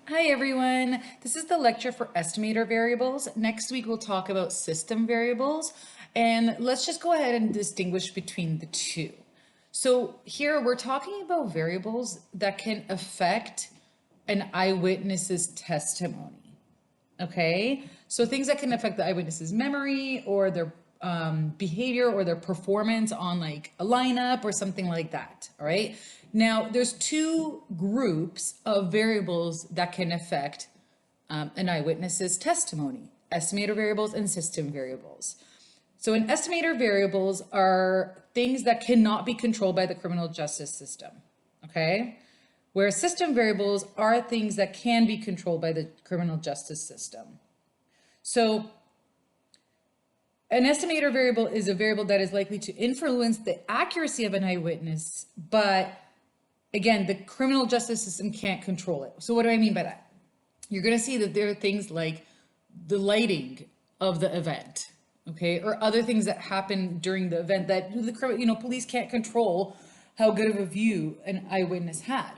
Hi everyone, this is the lecture for estimator variables. Next week we'll talk about system variables, and let's just go ahead and distinguish between the two. So here we're talking about variables that can affect an eyewitness's testimony, okay? So things that can affect the eyewitness's memory or their behavior or their performance on like a lineup or something like that, all right? Now, there's two groups of variables that can affect an eyewitness's testimony: estimator variables and system variables. So an estimator variables are things that cannot be controlled by the criminal justice system, okay? Where system variables are things that can be controlled by the criminal justice system. So an estimator variable is a variable that is likely to influence the accuracy of an eyewitness, but again, the criminal justice system can't control it. So what do I mean by that? You're going to see that there are things like the lighting of the event, okay, or other things that happen during the event that the police can't control how good of a view an eyewitness had,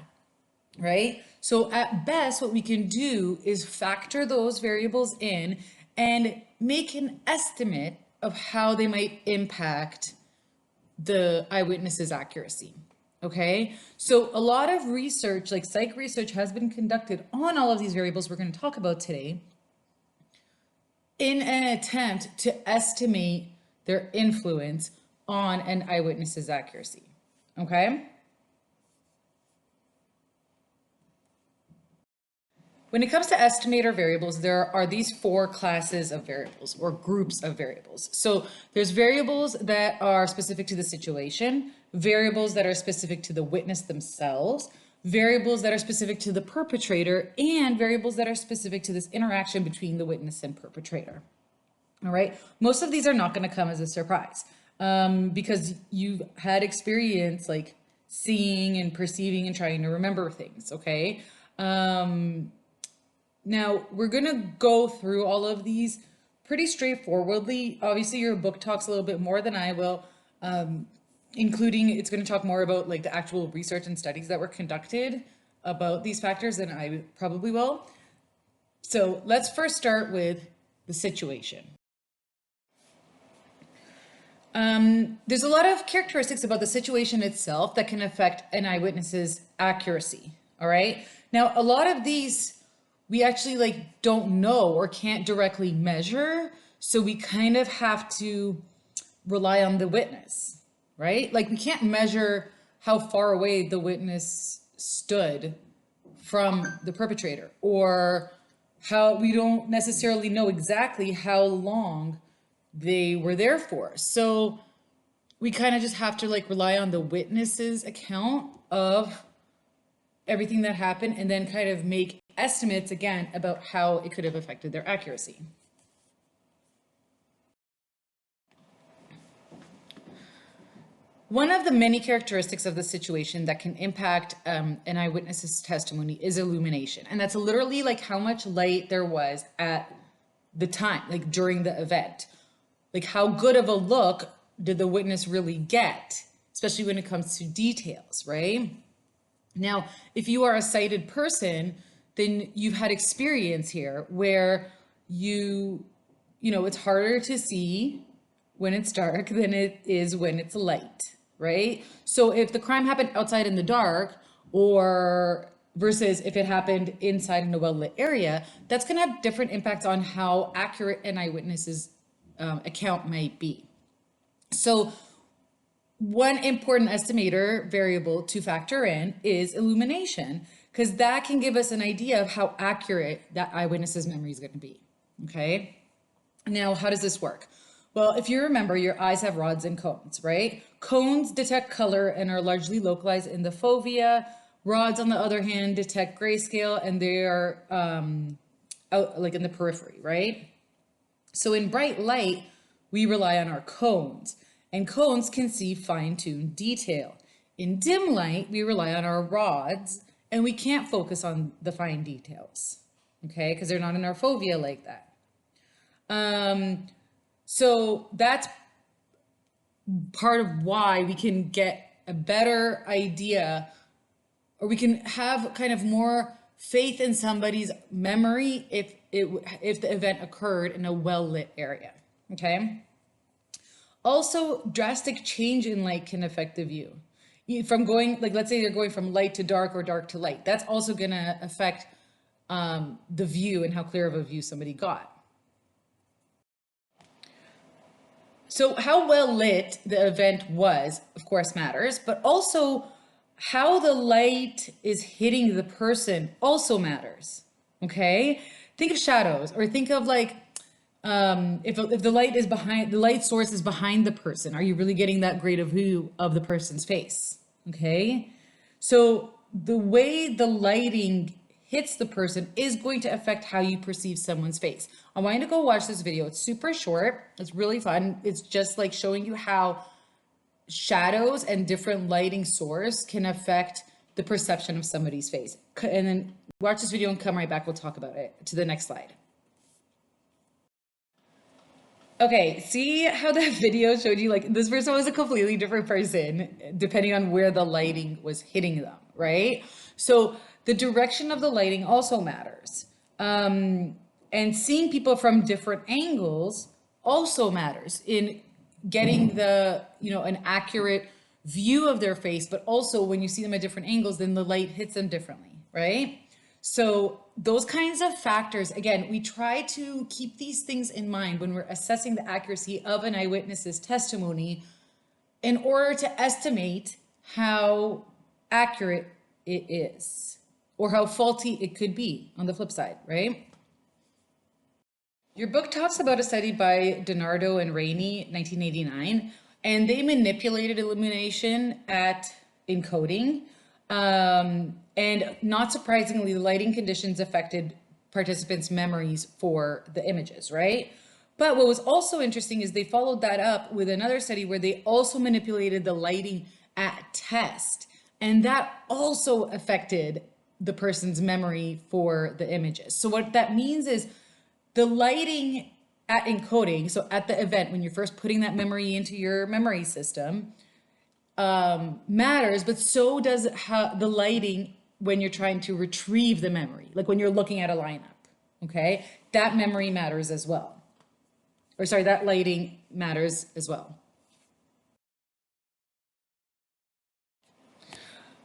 right? So at best, what we can do is factor those variables in and make an estimate of how they might impact the eyewitness's accuracy. Okay, so a lot of research, like psych research, has been conducted on all of these variables we're going to talk about today in an attempt to estimate their influence on an eyewitness's accuracy. Okay. When it comes to estimator variables, there are these four classes of variables or groups of variables. So there's variables that are specific to the situation, variables that are specific to the witness themselves, variables that are specific to the perpetrator, and variables that are specific to this interaction between the witness and perpetrator. All right. Most of these are not going to come as a surprise because you've had experience like seeing and perceiving and trying to remember things. Okay. Now, we're going to go through all of these pretty straightforwardly. Obviously, your book talks a little bit more than I will, including it's going to talk more about like the actual research and studies that were conducted about these factors than I probably will. So let's first start with the situation. There's a lot of characteristics about the situation itself that can affect an eyewitness's accuracy, all right? Now, a lot of these we actually like don't know or can't directly measure. So we kind of have to rely on the witness, right? Like we can't measure how far away the witness stood from the perpetrator, or how we don't necessarily know exactly how long they were there for. So we kind of just have to like rely on the witness's account of everything that happened and then kind of make estimates again about how it could have affected their accuracy. One of the many characteristics of the situation that can impact an eyewitness's testimony is illumination. And that's literally like how much light there was at the time, like during the event. Like how good of a look did the witness really get, especially when it comes to details, right? Now, if you are a sighted person, then you've had experience here where it's harder to see when it's dark than it is when it's light, right? So if the crime happened outside in the dark or versus if it happened inside in a well-lit area, that's going to have different impacts on how accurate an eyewitness's account might be. So one important estimator variable to factor in is illumination, because that can give us an idea of how accurate that eyewitness's memory is going to be, okay? Now, how does this work? Well, if you remember, your eyes have rods and cones, right? Cones detect color and are largely localized in the fovea. Rods, on the other hand, detect grayscale and they are out like in the periphery, right? So in bright light, we rely on our cones, and cones can see fine-tuned detail. In dim light, we rely on our rods, and we can't focus on the fine details, okay? Because they're not in our fovea like that. So that's part of why we can get a better idea, or we can have kind of more faith in somebody's memory if the event occurred in a well-lit area, okay? Also, drastic change in light can affect the view. From going, like, let's say you're going from light to dark or dark to light. That's also going to affect the view and how clear of a view somebody got. So how well lit the event was, of course, matters, but also how the light is hitting the person also matters, okay? Think of shadows, or think of like, if the light is behind, the light source is behind the person, are you really getting that great a view of the person's face, okay? So the way the lighting hits the person is going to affect how you perceive someone's face. I want you to go watch this video. It's super short. It's really fun. It's just like showing you how shadows and different lighting source can affect the perception of somebody's face. And then watch this video and come right back. We'll talk about it. To the next slide. Okay, see how that video showed you, like, this person was a completely different person depending on where the lighting was hitting them, right? So the direction of the lighting also matters. And seeing people from different angles also matters in getting the, an accurate view of their face, but also when you see them at different angles, then the light hits them differently, right? So those kinds of factors, again, we try to keep these things in mind when we're assessing the accuracy of an eyewitness's testimony in order to estimate how accurate it is or how faulty it could be on the flip side, right? Your book talks about a study by DiNardo and Rainey, 1989, and they manipulated illumination at encoding. And not surprisingly, the lighting conditions affected participants' memories for the images, right? But what was also interesting is they followed that up with another study where they also manipulated the lighting at test. And that also affected the person's memory for the images. So what that means is the lighting at encoding, so at the event, when you're first putting that memory into your memory system, matters, but so does how the lighting when you're trying to retrieve the memory, like when you're looking at a lineup, okay? That memory matters as well. Or sorry, that lighting matters as well.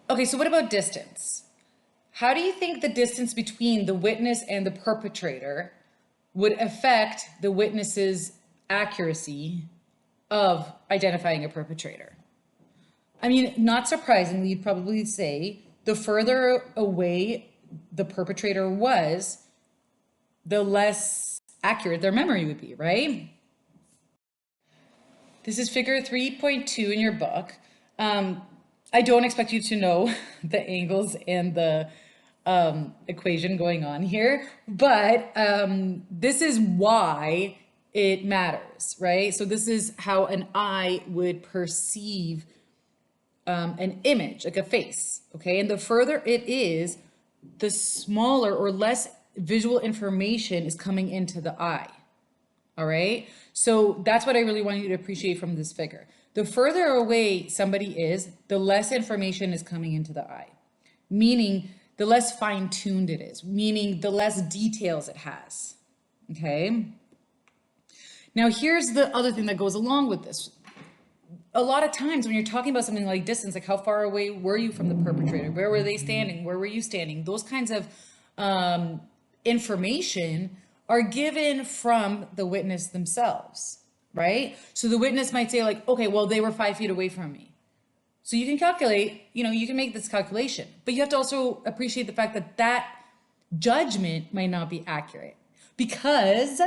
Okay, so what about distance? How do you think the distance between the witness and the perpetrator would affect the witness's accuracy of identifying a perpetrator? I mean, not surprisingly, you'd probably say the further away the perpetrator was, the less accurate their memory would be, right? This is figure 3.2 in your book. I don't expect you to know the angles and the equation going on here, but this is why it matters, right? So this is how an eye would perceive an image, like a face, okay? And the further it is, the smaller or less visual information is coming into the eye, all right? So that's what I really want you to appreciate from this figure. The further away somebody is, the less information is coming into the eye, meaning the less fine-tuned it is, meaning the less details it has, okay? Now here's the other thing that goes along with this. A lot of times when you're talking about something like distance, like how far away were you from the perpetrator? Where were they standing? Where were you standing? Those kinds of information are given from the witness themselves, right? So the witness might say like, okay, well, they were 5 feet away from me. So you can calculate, you can make this calculation, but you have to also appreciate the fact that that judgment might not be accurate because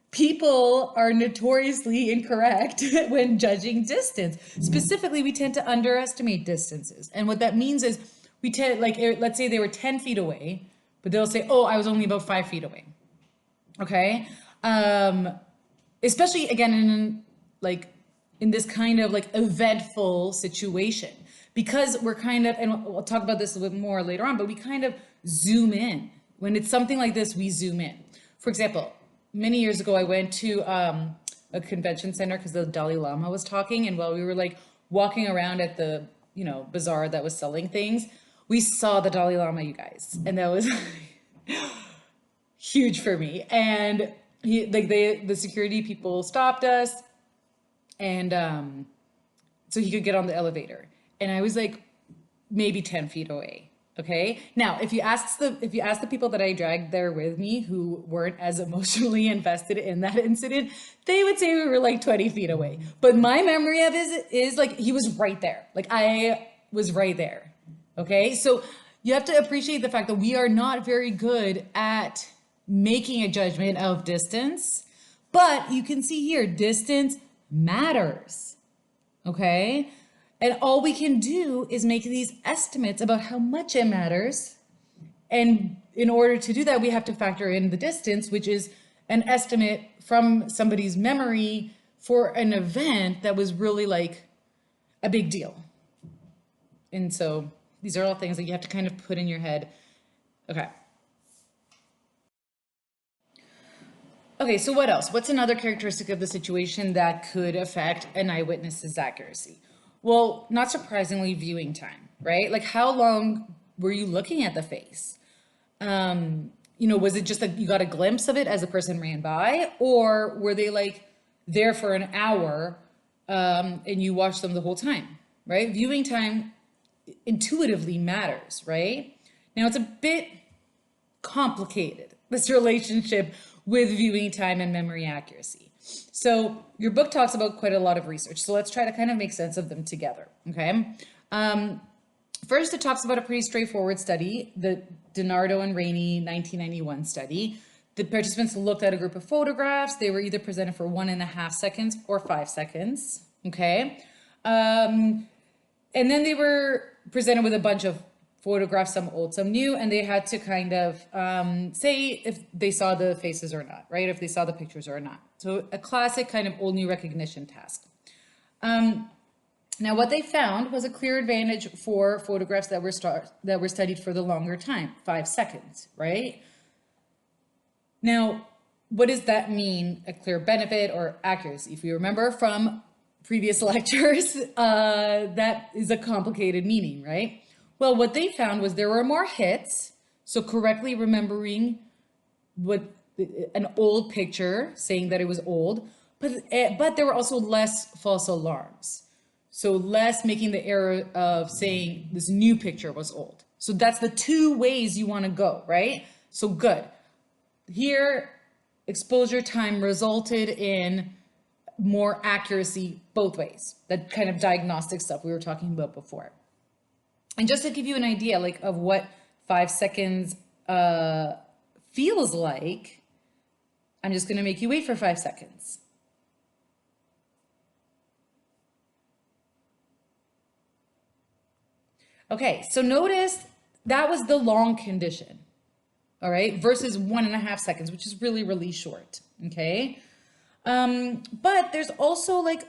people are notoriously incorrect when judging distance. Specifically, we tend to underestimate distances. And what that means is we tend, like, let's say they were 10 feet away, but they'll say, oh, I was only about 5 feet away. Okay. Especially again, in this kind of like eventful situation, because we're kind of, and we'll talk about this a little bit more later on, but we kind of zoom in. When it's something like this, we zoom in. For example, many years ago, I went to a convention center because the Dalai Lama was talking. And while we were like walking around at the, bazaar that was selling things, we saw the Dalai Lama, you guys, and that was huge for me. And the security people stopped us, and so he could get on the elevator, and I was like maybe 10 feet away. Okay. Now, if you ask the people that I dragged there with me who weren't as emotionally invested in that incident, they would say we were like 20 feet away. But my memory of it is like he was right there. Like I was right there. Okay. So you have to appreciate the fact that we are not very good at making a judgment of distance, but you can see here, distance matters. Okay. And all we can do is make these estimates about how much it matters. And in order to do that, we have to factor in the distance, which is an estimate from somebody's memory for an event that was really like a big deal. And so these are all things that you have to kind of put in your head. Okay. Okay, so what else? What's another characteristic of the situation that could affect an eyewitness's accuracy? Well, not surprisingly, viewing time, right? Like how long were you looking at the face? Was it just like you got a glimpse of it as the person ran by, or were they like there for an hour and you watched them the whole time, right? Viewing time intuitively matters, right? Now it's a bit complicated, this relationship with viewing time and memory accuracy. So your book talks about quite a lot of research. So let's try to kind of make sense of them together, okay? First, it talks about a pretty straightforward study, the DiNardo and Rainey 1991 study. The participants looked at a group of photographs. They were either presented for 1.5 seconds or 5 seconds, okay? And then they were presented with a bunch of photographs, some old, some new, and they had to kind of say if they saw the faces or not, right? If they saw the pictures or not. So a classic kind of old new recognition task. Now what they found was a clear advantage for photographs that were studied for the longer time, 5 seconds, right? Now, what does that mean, a clear benefit or accuracy? If you remember from previous lectures, that is a complicated meaning, right? Well, what they found was there were more hits, so correctly remembering what an old picture, saying that it was old, but there were also less false alarms. So less making the error of saying this new picture was old. So that's the two ways you want to go, right? So good. Here, exposure time resulted in more accuracy both ways. That kind of diagnostic stuff we were talking about before. And just to give you an idea like of what 5 seconds feels like, I'm just going to make you wait for 5 seconds. Okay, so notice that was the long condition, all right, versus 1.5 seconds, which is really, really short, okay? But there's also like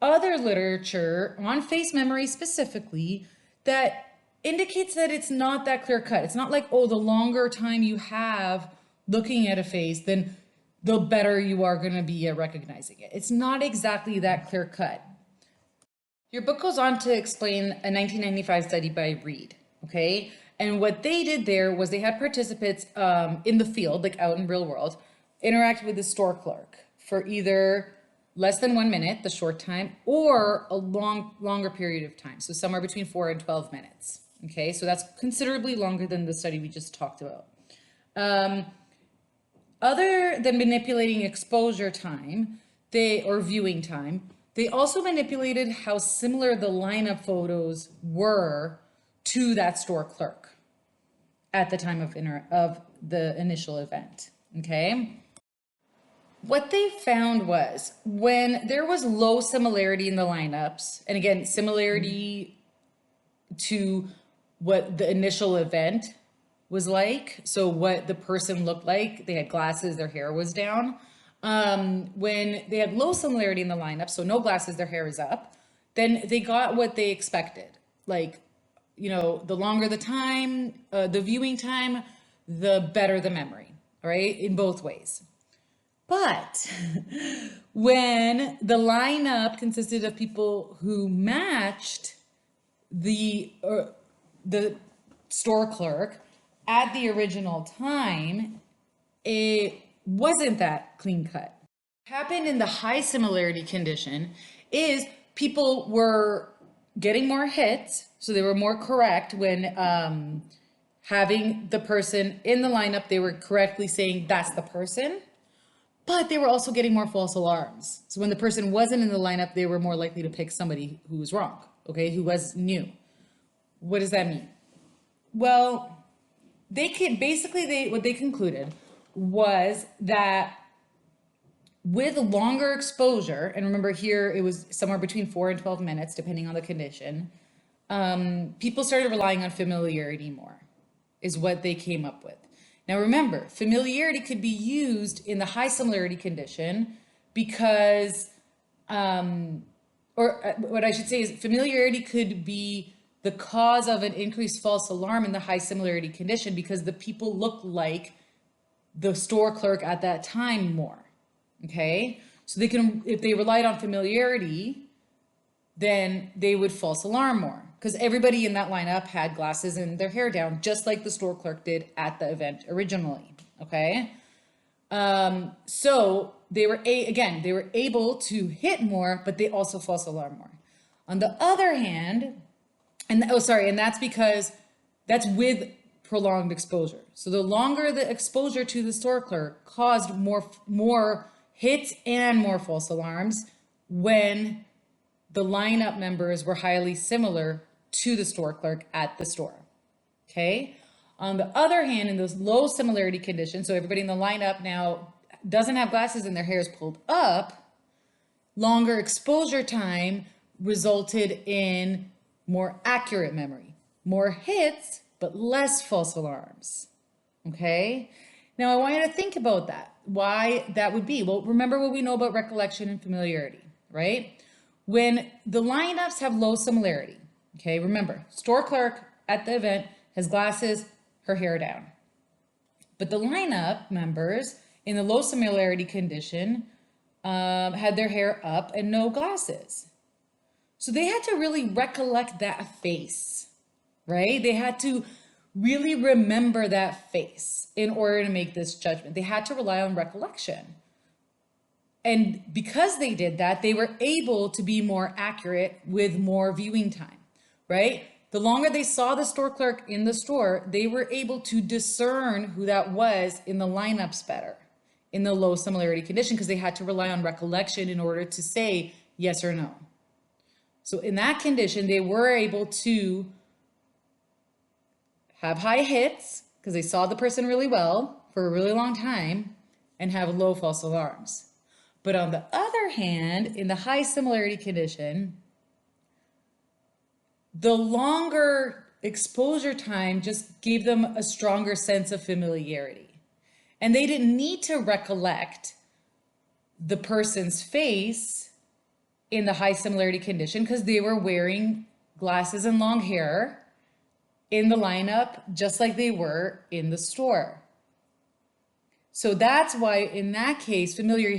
other literature on face memory specifically that indicates that it's not that clear cut. It's not like, oh, the longer time you have looking at a face, then the better you are going to be at recognizing it. It's not exactly that clear cut. Your book goes on to explain a 1995 study by Reed, okay? And what they did there was they had participants in the field, like out in real world, interact with the store clerk for either less than 1 minute, the short time, or a longer period of time. So somewhere between 4 and 12 minutes, okay? So that's considerably longer than the study we just talked about. Other than manipulating exposure time, or viewing time, they also manipulated how similar the lineup photos were to that store clerk at the time of the initial event, okay? What they found was when there was low similarity in the lineups, and again, similarity to what the initial event was like, so what the person looked like, they had glasses, their hair was down. When they had low similarity in the lineup, so no glasses, their hair is up, then they got what they expected. Like, the longer the time, the viewing time, the better the memory, all right, in both ways. But when the lineup consisted of people who matched the store clerk at the original time, it wasn't that clean cut. What happened in the high similarity condition is people were getting more hits, so they were more correct when having the person in the lineup, they were correctly saying that's the person, but they were also getting more false alarms. So when the person wasn't in the lineup, they were more likely to pick somebody who was wrong, okay, who was new. What does that mean? Well, what they concluded was that with longer exposure, and remember here it was somewhere between 4 and 12 minutes, depending on the condition, people started relying on familiarity more, is what they came up with. Now remember, familiarity could be used in the high similarity condition because, what I should say is familiarity could be the cause of an increased false alarm in the high similarity condition because the people look like the store clerk at that time more, okay? So they can, if they relied on familiarity, then they would false alarm more because everybody in that lineup had glasses and their hair down, just like the store clerk did at the event originally, okay? So they were, they were able to hit more, but they also false alarm more. On the other hand, and that's because that's with prolonged exposure. So the longer the exposure to the store clerk caused more hits and more false alarms when the lineup members were highly similar to the store clerk at the store, okay? On the other hand, in those low similarity conditions, so everybody in the lineup now doesn't have glasses and their hair is pulled up, longer exposure time resulted in more accurate memory, more hits, but less false alarms, okay? Now I want you to think about that, why that would be. Well, remember what we know about recollection and familiarity, right? When the lineups have low similarity, okay, remember, store clerk at the event has glasses, her hair down. But the lineup members in the low similarity condition had their hair up and no glasses. So they had to really recollect that face, right? They had to really remember that face in order to make this judgment. They had to rely on recollection. And because they did that, they were able to be more accurate with more viewing time, right? The longer they saw the store clerk in the store, they were able to discern who that was in the lineups better in the low similarity condition because they had to rely on recollection in order to say yes or no. So in that condition, they were able to have high hits because they saw the person really well for a really long time and have low false alarms. But on the other hand, in the high similarity condition, the longer exposure time just gave them a stronger sense of familiarity. And they didn't need to recollect the person's face in the high similarity condition because they were wearing glasses and long hair in the lineup just like they were in the store. So that's why in that case, familiarity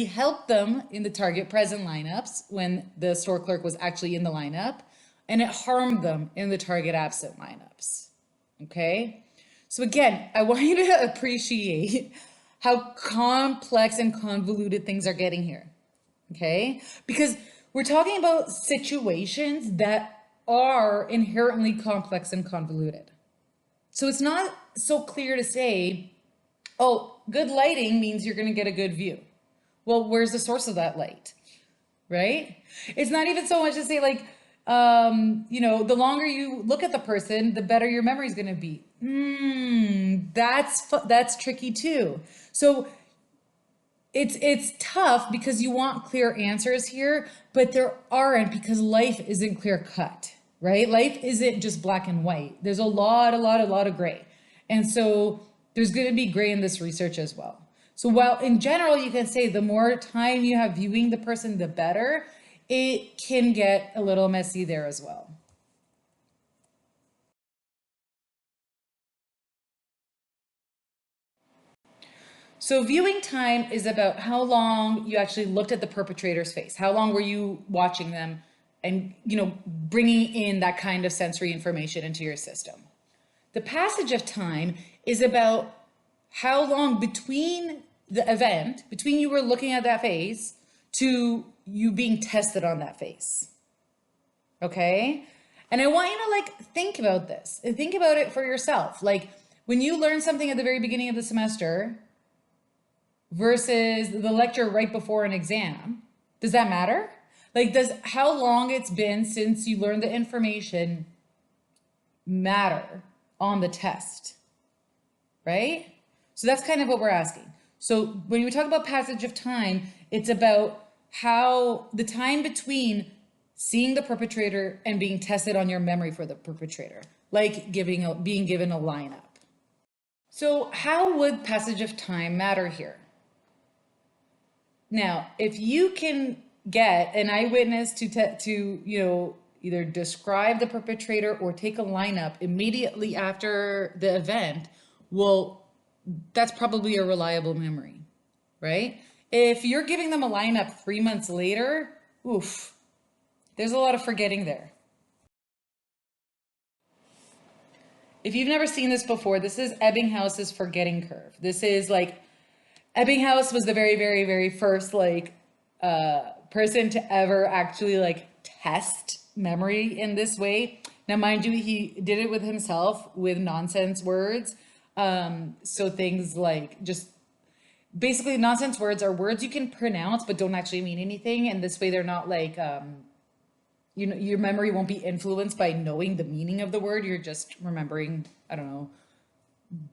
helped them in the target present lineups when the store clerk was actually in the lineup, and it harmed them in the target absent lineups, okay? So again, I want you to appreciate how complex and convoluted things are getting here, okay? Because we're talking about situations that are inherently complex and convoluted. So it's not so clear to say, oh, good lighting means you're going to get a good view. Well, where's the source of that light, right? It's not even so much to say like, the longer you look at the person, the better your memory is going to be. That's tricky too. So it's tough because you want clear answers here, but there aren't because life isn't clear cut. Right? Life isn't just black and white. There's a lot of gray. And so there's going to be gray in this research as well. So while in general, you can say the more time you have viewing the person, the better, it can get a little messy there as well. So viewing time is about how long you actually looked at the perpetrator's face. How long were you watching them and, bringing in that kind of sensory information into your system. The passage of time is about how long between the event, between you were looking at that face to you being tested on that face. Okay? And I want you to think about this and think about it for yourself. Like when you learn something at the very beginning of the semester versus the lecture right before an exam, does that matter? Does how long it's been since you learned the information matter on the test, right? So that's kind of what we're asking. So when we talk about passage of time, it's about how the time between seeing the perpetrator and being tested on your memory for the perpetrator, like being given a lineup. So how would passage of time matter here? Now, if you can get an eyewitness to either describe the perpetrator or take a lineup immediately after the event, well, that's probably a reliable memory, right? If you're giving them a lineup 3 months later, oof, there's a lot of forgetting there. If you've never seen this before, this is Ebbinghouse's forgetting curve. This is Ebbinghaus was the very, very, very first person to ever actually test memory in this way. Now, mind you, he did it with himself with nonsense words. So things just basically nonsense words are words you can pronounce but don't actually mean anything. And this way they're not your memory won't be influenced by knowing the meaning of the word. You're just remembering, I don't know,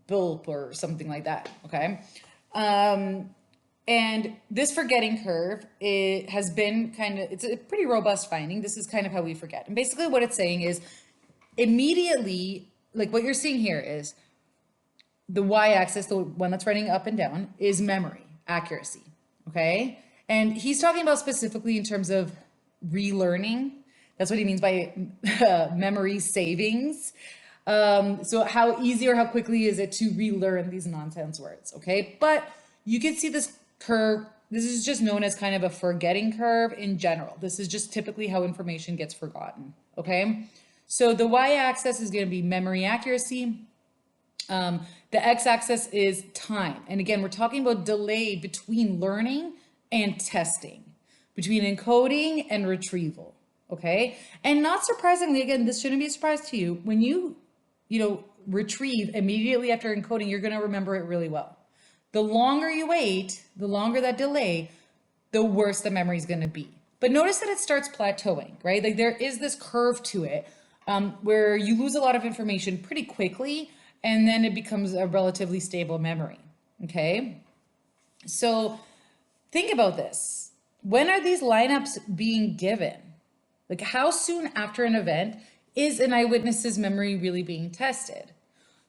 bulb or something like that. Okay. And this forgetting curve, it has been it's a pretty robust finding. This is kind of how we forget. And basically what it's saying is immediately, what you're seeing here is the y-axis, the one that's running up and down, is memory, accuracy, okay? And he's talking about specifically in terms of relearning. That's what he means by memory savings. So how easy or how quickly is it to relearn these nonsense words, okay? But you can see this curve. This is just known as kind of a forgetting curve in general. This is just typically how information gets forgotten, okay? So the y-axis is going to be memory accuracy. The x-axis is time. And again, we're talking about delay between learning and testing, between encoding and retrieval, okay? And not surprisingly, again, this shouldn't be a surprise to you. When you retrieve immediately after encoding, you're going to remember it really well. The longer you wait, the longer that delay, the worse the memory is going to be. But notice that it starts plateauing, right? There is this curve to it where you lose a lot of information pretty quickly, and then it becomes a relatively stable memory, okay? So think about this. When are these lineups being given? How soon after an event is an eyewitness's memory really being tested?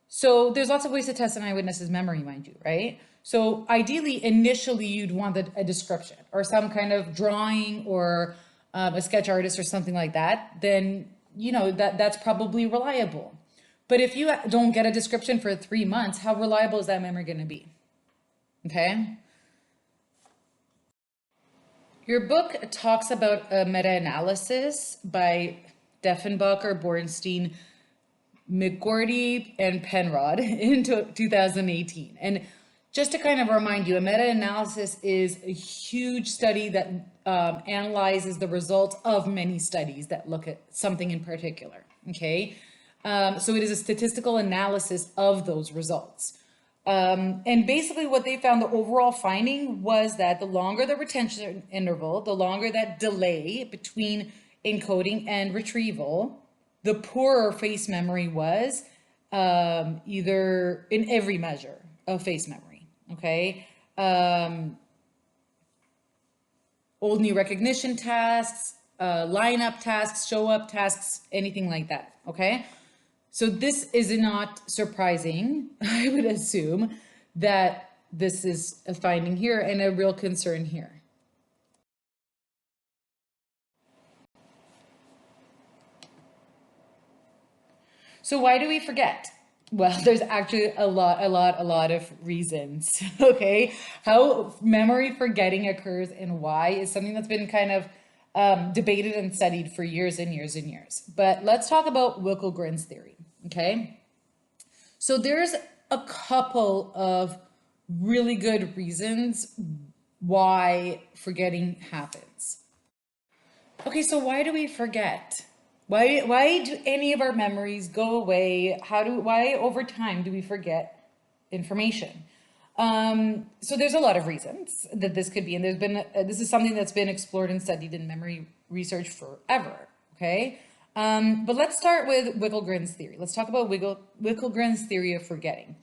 So there's lots of ways to test an eyewitness's memory, mind you, right? So ideally, initially, you'd want a description or some kind of drawing or a sketch artist or something like that. Then, that's probably reliable. But if you don't get a description for 3 months, how reliable is that memory going to be? Okay. Your book talks about a meta-analysis by Deffenbacher, Bornstein, McGordy, and Penrod in 2018. And just to kind of remind you, a meta-analysis is a huge study that analyzes the results of many studies that look at something in particular, okay? So it is a statistical analysis of those results. And basically what they found, the overall finding was that the longer the retention interval, the longer that delay between encoding and retrieval, the poorer face memory was, either in every measure of face memory, okay? Old new recognition tasks, lineup tasks, show up tasks, anything like that, okay? So this is not surprising, I would assume, that this is a finding here and a real concern here. So why do we forget? Well, there's actually a lot of reasons, okay? How memory forgetting occurs and why is something that's been kind of debated and studied for years and years and years. But let's talk about Wilkel-Green's theory, okay? So there's a couple of really good reasons why forgetting happens. Okay, so why do we forget? Why do any of our memories go away? Why over time do we forget information? So there's a lot of reasons that this could be, and this is something that's been explored and studied in memory research forever, okay? But let's start with Wilkel-Green's theory. Let's talk about Wilkel-Green's theory of forgetting.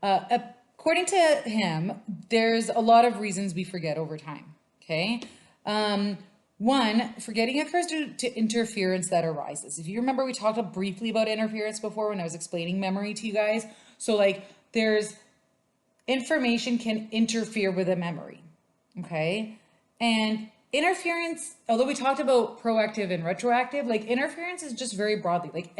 According to him, there's a lot of reasons we forget over time, okay? One, forgetting occurs due to interference that arises. If you remember, we talked briefly about interference before when I was explaining memory to you guys. So like there's information can interfere with a memory, okay? And interference, although we talked about proactive and retroactive, like interference is just very broadly. Like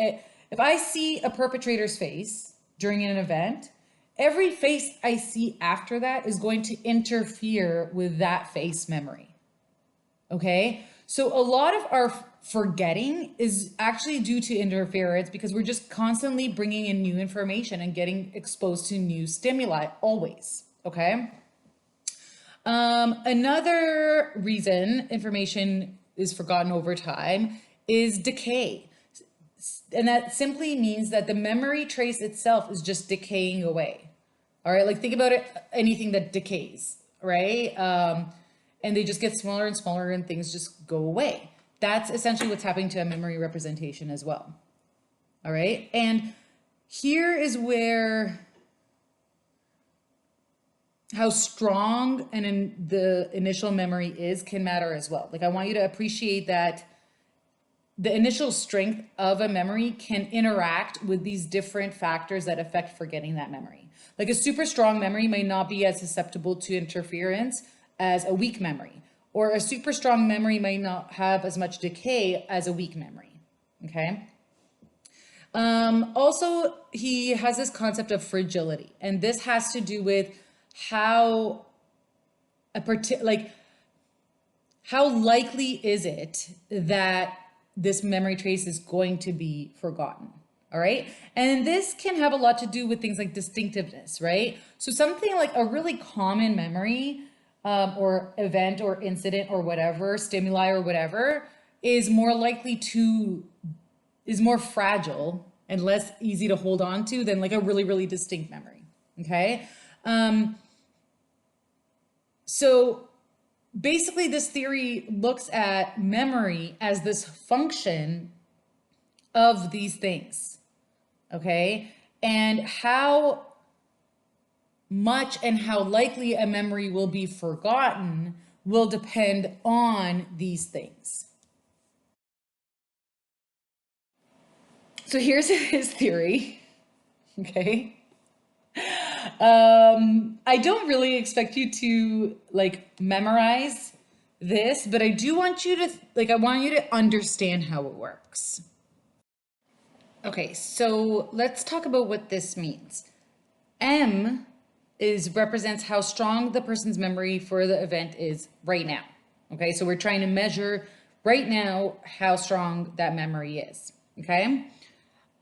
if I see a perpetrator's face during an event, every face I see after that is going to interfere with that face memory. Okay, so a lot of our forgetting is actually due to interference because we're just constantly bringing in new information and getting exposed to new stimuli always. Okay. Another reason information is forgotten over time is decay. And that simply means that the memory trace itself is just decaying away. All right, like think about it, anything that decays, right? And they just get smaller and smaller and things just go away. That's essentially what's happening to a memory representation as well. All right. And here is where how strong the initial memory is can matter as well. Like I want you to appreciate that the initial strength of a memory can interact with these different factors that affect forgetting that memory. Like a super strong memory may not be as susceptible to interference as a weak memory, or a super strong memory may not have as much decay as a weak memory, okay? Also, he has this concept of fragility, and this has to do with how how likely is it that this memory trace is going to be forgotten, all right? And this can have a lot to do with things like distinctiveness, right? So something like a really common memory or event or incident or whatever, stimuli or whatever, is more fragile and less easy to hold on to than like a really, really distinct memory, okay? So basically this theory looks at memory as this function of these things, okay? And how much and how likely a memory will be forgotten will depend on these things. So here's his theory, okay? I don't really expect you to like memorize this, but I do want you to, I want you to understand how it works. Okay, so let's talk about what this means. M represents how strong the person's memory for the event is right now. Okay, so we're trying to measure right now how strong that memory is. Okay,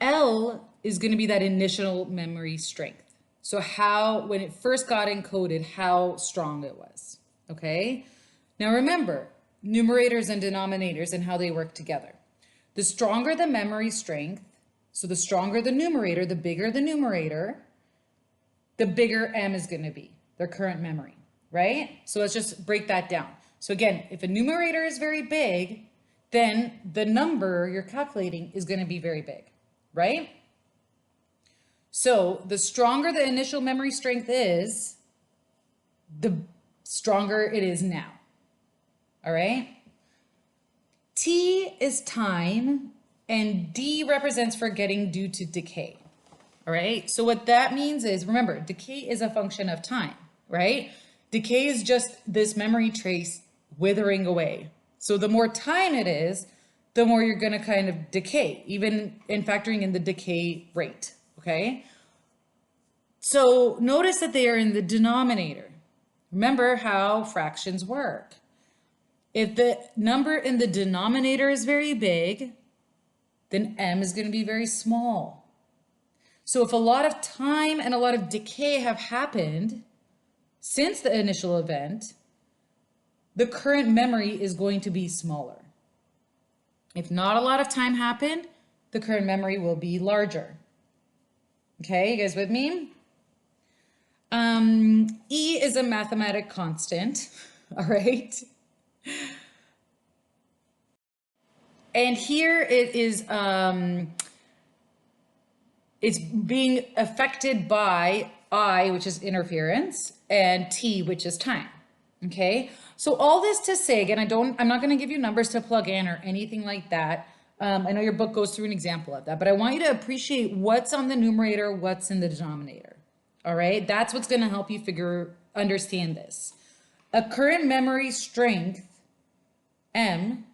L is going to be that initial memory strength. So when it first got encoded, how strong it was. Okay, now remember numerators and denominators and how they work together. The stronger the memory strength, so the stronger the numerator, the bigger the numerator, the bigger M is going to be, their current memory, right? So let's just break that down. So again, if a numerator is very big, then the number you're calculating is going to be very big, right? So the stronger the initial memory strength is, the stronger it is now, all right? T is time, and D represents forgetting due to decay. All right, so what that means is, remember, decay is a function of time, right? Decay is just this memory trace withering away. So the more time it is, the more you're gonna kind of decay, even in factoring in the decay rate, okay? So notice that they are in the denominator. Remember how fractions work. If the number in the denominator is very big, then m is going to be very small. So if a lot of time and a lot of decay have happened since the initial event, the current memory is going to be smaller. If not a lot of time happened, the current memory will be larger. Okay, you guys with me? E is a mathematic constant, all right? And here it is, it's being affected by I, which is interference, and T, which is time, okay? So all this to say, again, I'm not gonna give you numbers to plug in or anything like that. I know your book goes through an example of that, but I want you to appreciate what's on the numerator, what's in the denominator, all right? That's what's gonna help you understand this. A current memory strength, M,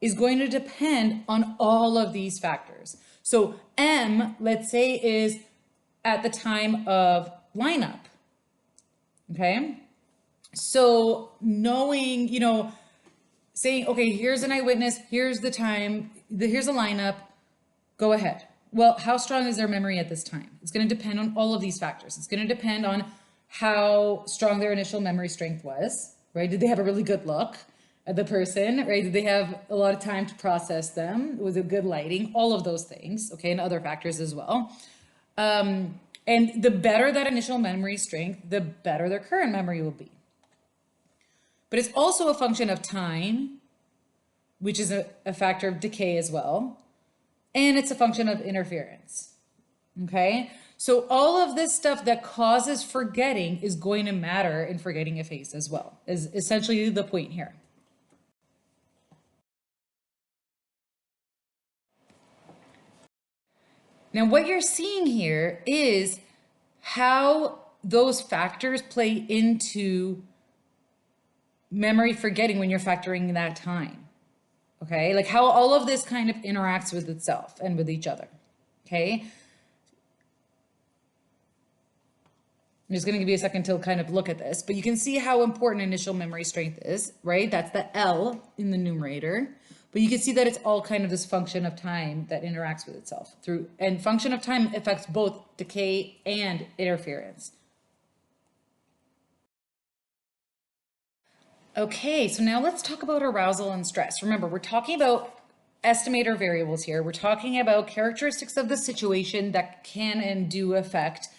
is going to depend on all of these factors. So M, let's say, is at the time of lineup, okay? So knowing, saying, okay, here's an eyewitness, here's the time, here's a lineup, go ahead. Well, how strong is their memory at this time? It's going to depend on all of these factors. It's going to depend on how strong their initial memory strength was, right? Did they have a really good look at the person, right? Did they have a lot of time to process them? Was it good lighting? All of those things, okay, and other factors as well. And the better that initial memory strength, the better their current memory will be. But it's also a function of time, which is a factor of decay as well. And it's a function of interference, okay? So all of this stuff that causes forgetting is going to matter in forgetting a face as well, is essentially the point here. Now, what you're seeing here is how those factors play into memory forgetting when you're factoring that time, okay? Like how all of this kind of interacts with itself and with each other, okay? I'm just gonna give you a second to kind of look at this, but you can see how important initial memory strength is, right? That's the L in the numerator. But you can see that it's all kind of this function of time that interacts with itself and function of time affects both decay and interference. Okay, so now let's talk about arousal and stress. Remember, we're talking about estimator variables here. We're talking about characteristics of the situation that can and do affect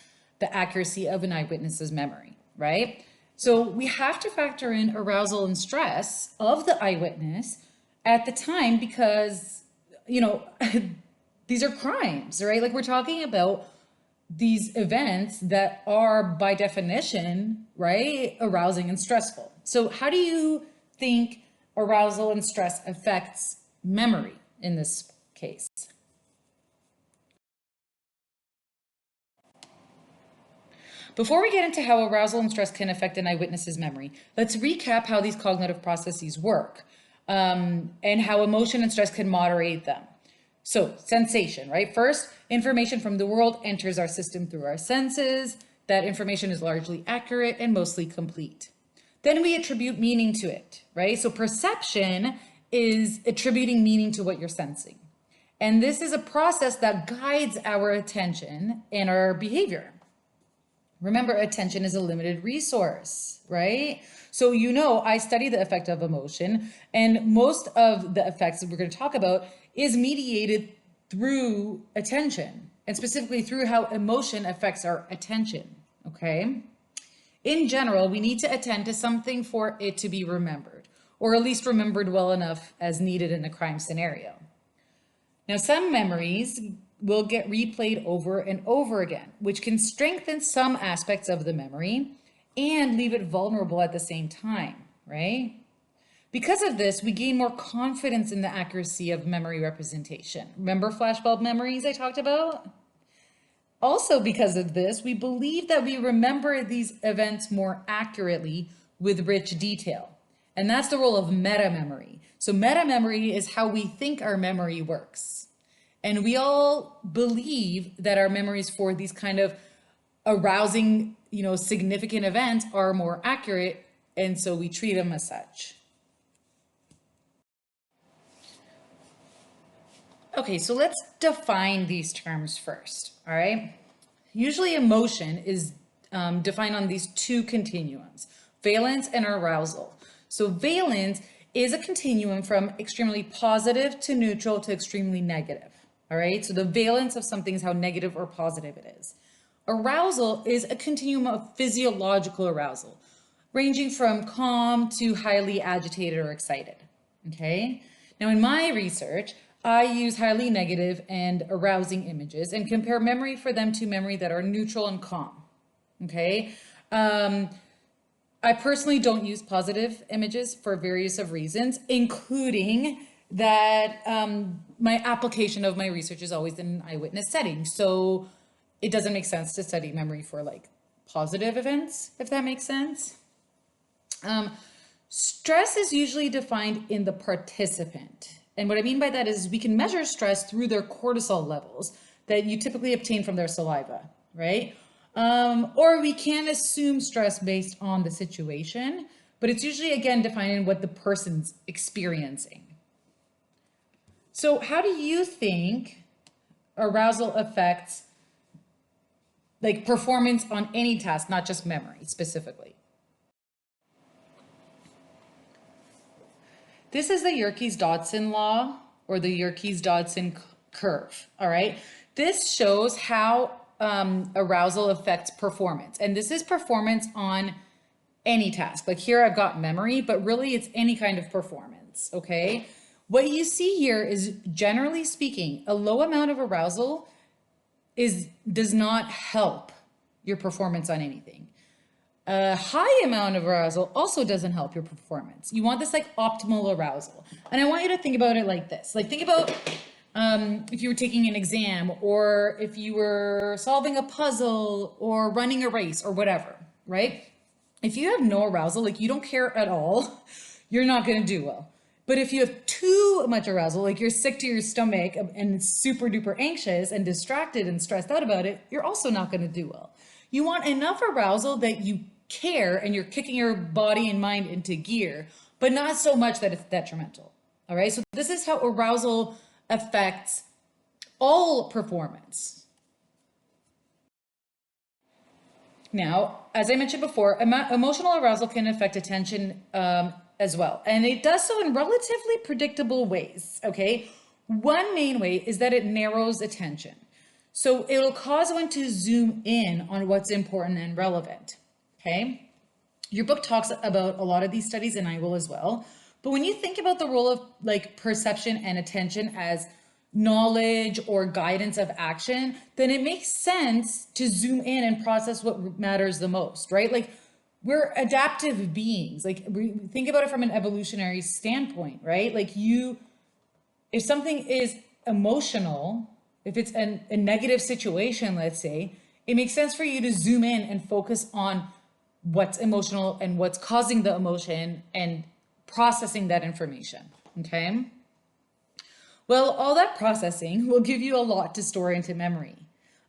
the accuracy of an eyewitness's memory, right? So we have to factor in arousal and stress of the eyewitness at the time because, these are crimes, right? Like we're talking about these events that are by definition, right, arousing and stressful. So how do you think arousal and stress affects memory in this case? Before we get into how arousal and stress can affect an eyewitness's memory, let's recap how these cognitive processes work. And how emotion and stress can moderate them. So sensation, right? First, information from the world enters our system through our senses. That information is largely accurate and mostly complete. Then we attribute meaning to it, right? So perception is attributing meaning to what you're sensing. And this is a process that guides our attention and our behavior. Remember, attention is a limited resource, right? So I study the effect of emotion, and most of the effects that we're going to talk about is mediated through attention, and specifically through how emotion affects our attention, okay? In general, we need to attend to something for it to be remembered, or at least remembered well enough as needed in a crime scenario. Now, some memories will get replayed over and over again, which can strengthen some aspects of the memory and leave it vulnerable at the same time, right? Because of this, we gain more confidence in the accuracy of memory representation. Remember flashbulb memories I talked about? Also, because of this, we believe that we remember these events more accurately with rich detail. And that's the role of meta memory. So meta memory is how we think our memory works. And we all believe that our memories for these kind of arousing, significant events are more accurate. And so we treat them as such. Okay, so let's define these terms first, all right? Usually emotion is defined on these two continuums, valence and arousal. So valence is a continuum from extremely positive to neutral to extremely negative, all right? So the valence of something is how negative or positive it is. Arousal is a continuum of physiological arousal, ranging from calm to highly agitated or excited, okay? Now in my research, I use highly negative and arousing images and compare memory for them to memory that are neutral and calm, okay? I personally don't use positive images for various of reasons, including that my application of my research is always in an eyewitness setting. So it doesn't make sense to study memory for like positive events, if that makes sense. Stress is usually defined in the participant. And what I mean by that is we can measure stress through their cortisol levels that you typically obtain from their saliva, right? Or we can assume stress based on the situation, but it's usually, again, defined in what the person's experiencing. So how do you think arousal affects like performance on any task, not just memory specifically? This is the Yerkes-Dodson law or the Yerkes-Dodson curve, all right? This shows how arousal affects performance. And this is performance on any task. Like here I've got memory, but really it's any kind of performance, okay? What you see here is, generally speaking, a low amount of arousal does not help your performance on anything. A high amount of arousal also doesn't help your performance. You want this like optimal arousal. And I want you to think about it like this. Like think about if you were taking an exam or if you were solving a puzzle or running a race or whatever, right? If you have no arousal, like you don't care at all, you're not going to do well. But if you have too much arousal, like you're sick to your stomach and super duper anxious and distracted and stressed out about it, you're also not going to do well. You want enough arousal that you care and you're kicking your body and mind into gear, but not so much that it's detrimental. All right. So this is how arousal affects all performance. Now, as I mentioned before, emotional arousal can affect attention as well. And it does so in relatively predictable ways, okay? One main way is that it narrows attention. So it'll cause one to zoom in on what's important and relevant, okay? Your book talks about a lot of these studies, and I will as well. But when you think about the role of like perception and attention as knowledge or guidance of action, then it makes sense to zoom in and process what matters the most, right? Like we're adaptive beings. Like think about it from an evolutionary standpoint, right? Like if something is emotional, if it's a negative situation, let's say, it makes sense for you to zoom in and focus on what's emotional and what's causing the emotion and processing that information, okay? Well, all that processing will give you a lot to store into memory.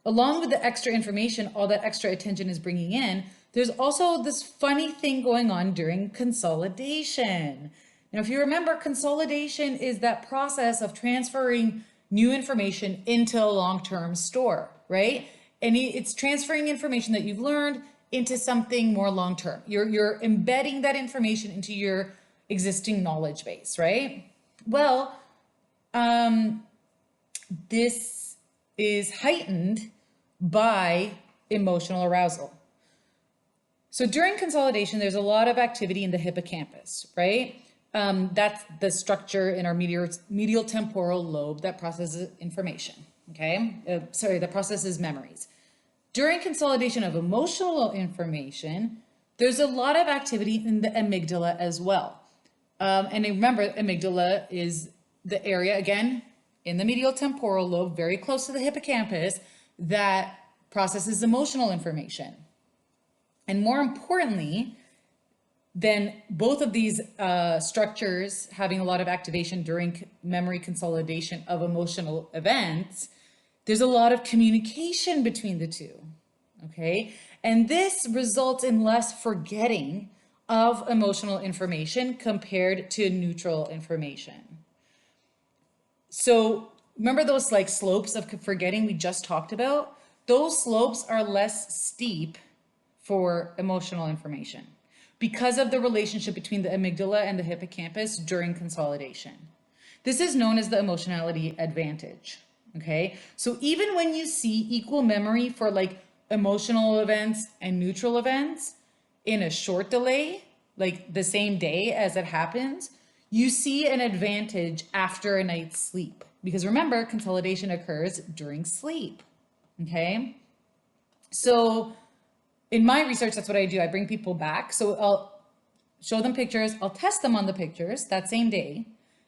Along with the extra information, all that extra attention is bringing in, there's also this funny thing going on during consolidation. Now, if you remember, consolidation is that process of transferring new information into a long-term store, right? And it's transferring information that you've learned into something more long-term. You're embedding that information into your existing knowledge base, right? Well, this is heightened by emotional arousal. So during consolidation, there's a lot of activity in the hippocampus, right? That's the structure in our medial temporal lobe that processes information, okay? That processes memories. During consolidation of emotional information, there's a lot of activity in the amygdala as well. And remember, amygdala is the area, again, in the medial temporal lobe, very close to the hippocampus, that processes emotional information. And more importantly, than both of these structures having a lot of activation during memory consolidation of emotional events, there's a lot of communication between the two, okay? And this results in less forgetting of emotional information compared to neutral information. So remember those like slopes of forgetting we just talked about? Those slopes are less steep for emotional information because of the relationship between the amygdala and the hippocampus during consolidation. This is known as the emotionality advantage, okay? So even when you see equal memory for like emotional events and neutral events in a short delay, like the same day as it happens, you see an advantage after a night's sleep. Because remember, consolidation occurs during sleep, okay? So in my research, that's what I do. I bring people back. So I'll show them pictures. I'll test them on the pictures that same day.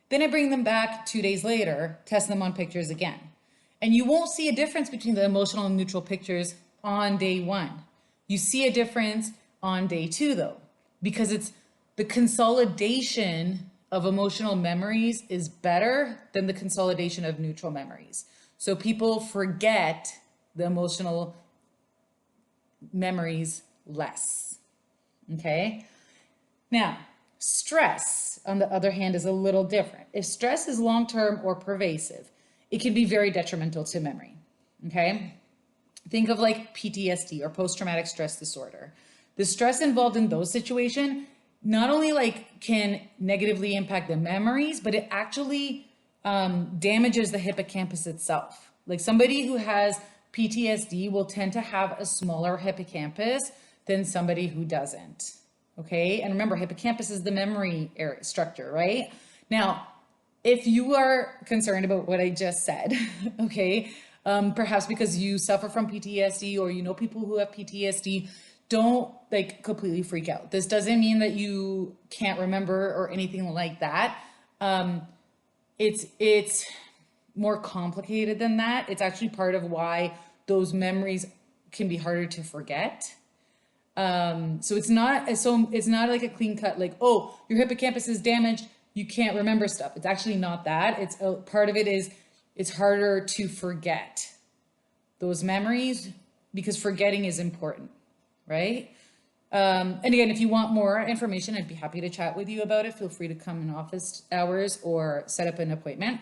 Then I bring them back 2 days later, test them on pictures again. And you won't see a difference between the emotional and neutral pictures on day 1. You see a difference on day 2 though, because it's the consolidation of emotional memories is better than the consolidation of neutral memories. So people forget the emotional memories less, okay? Now, stress, on the other hand, is a little different. If stress is long-term or pervasive, it can be very detrimental to memory, okay? Think of like PTSD or post-traumatic stress disorder. The stress involved in those situations not only like can negatively impact the memories, but it actually damages the hippocampus itself. Like somebody who has PTSD will tend to have a smaller hippocampus than somebody who doesn't. Okay, and remember, hippocampus is the memory area structure, right? Now, if you are concerned about what I just said, okay, perhaps because you suffer from PTSD or you know people who have PTSD, don't like completely freak out. This doesn't mean that you can't remember or anything like that. It's more complicated than that. It's actually part of why those memories can be harder to forget. So it's not like a clean cut, like, oh, your hippocampus is damaged, you can't remember stuff. It's actually not that. It's a part of it is it's harder to forget those memories because forgetting is important, right? And again, if you want more information, I'd be happy to chat with you about it. Feel free to come in office hours or set up an appointment.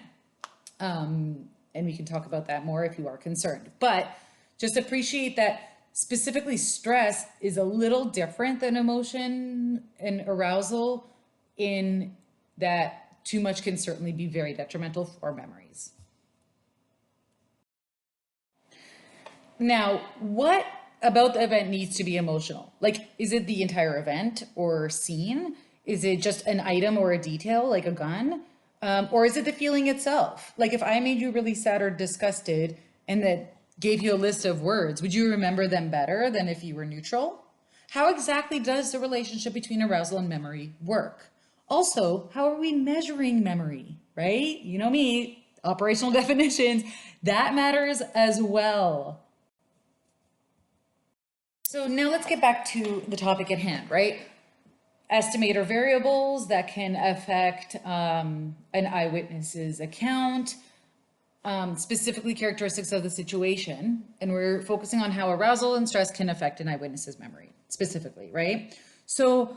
And we can talk about that more if you are concerned. But just appreciate that specifically stress is a little different than emotion and arousal in that too much can certainly be very detrimental for memories. Now, what about the event needs to be emotional? Like, is it the entire event or scene? Is it just an item or a detail like a gun? Or is it the feeling itself? Like if I made you really sad or disgusted and that gave you a list of words, would you remember them better than if you were neutral? How exactly does the relationship between arousal and memory work? Also, how are we measuring memory, right? You know me, operational definitions, that matters as well. So now let's get back to the topic at hand, right? Estimator variables that can affect an eyewitness's account, specifically characteristics of the situation. And we're focusing on how arousal and stress can affect an eyewitness's memory specifically, right? So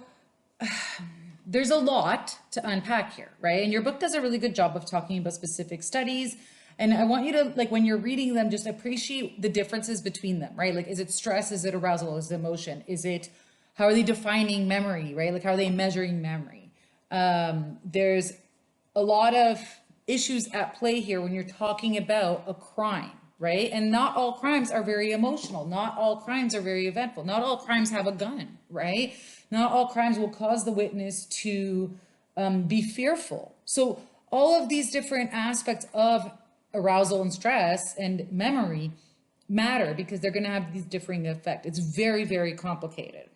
there's a lot to unpack here, right? And your book does a really good job of talking about specific studies. And I want you to, like, when you're reading them, just appreciate the differences between them, right? Like, is it stress? Is it arousal? Is it emotion? Is it, how are they defining memory, right? Like, how are they measuring memory? There's a lot of issues at play here when you're talking about a crime, right? And not all crimes are very emotional. Not all crimes are very eventful. Not all crimes have a gun, right? Not all crimes will cause the witness to be fearful. So all of these different aspects of arousal and stress and memory matter because they're going to have these differing effects. It's very, very complicated.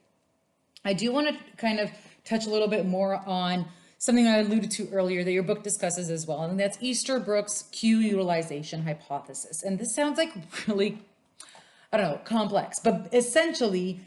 I do want to kind of touch a little bit more on something I alluded to earlier that your book discusses as well, and that's Easterbrook's cue utilization hypothesis. And this sounds like really, I don't know, complex, but essentially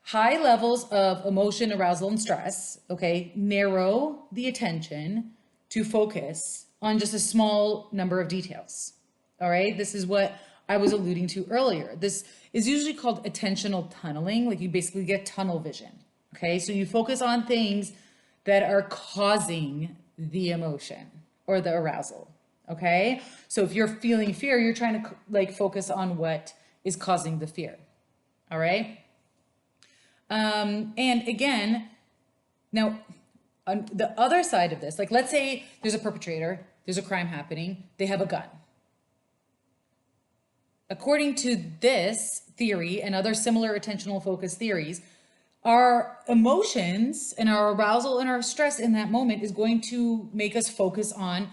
high levels of emotion, arousal, and stress, okay, narrow the attention to focus on just a small number of details. All right, this is what I was alluding to earlier. This is usually called attentional tunneling. Like you basically get tunnel vision. Okay, so you focus on things that are causing the emotion or the arousal. Okay. So if you're feeling fear, you're trying to like focus on what is causing the fear. All right. And again, now on the other side of this, like let's say there's a perpetrator, there's a crime happening, they have a gun. According to this theory and other similar attentional focus theories, our emotions and our arousal and our stress in that moment is going to make us focus on,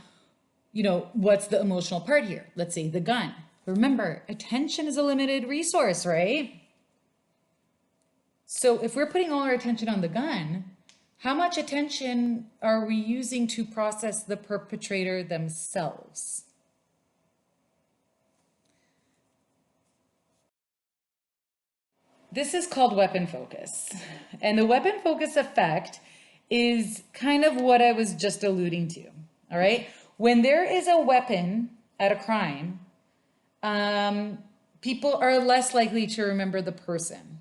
what's the emotional part here? Let's say the gun. Remember, attention is a limited resource, right? So if we're putting all our attention on the gun, how much attention are we using to process the perpetrator themselves? This is called weapon focus. And the weapon focus effect is kind of what I was just alluding to. All right. When there is a weapon at a crime, people are less likely to remember the person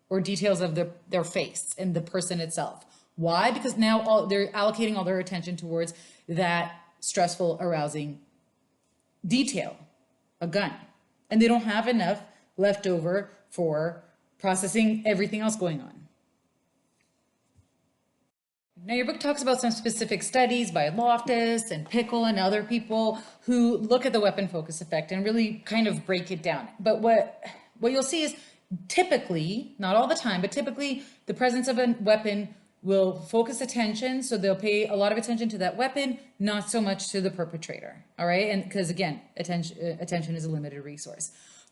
or details of their face and the person itself. Why? Because now they're allocating all their attention towards that stressful, arousing detail, a gun. And they don't have enough left over for processing everything else going on. Now, your book talks about some specific studies by Loftus and Pickle and other people who look at the weapon focus effect and really kind of break it down. But what you'll see is typically, not all the time, but typically the presence of a weapon will focus attention. So they'll pay a lot of attention to that weapon, not so much to the perpetrator. All right. And because again, attention is a limited resource.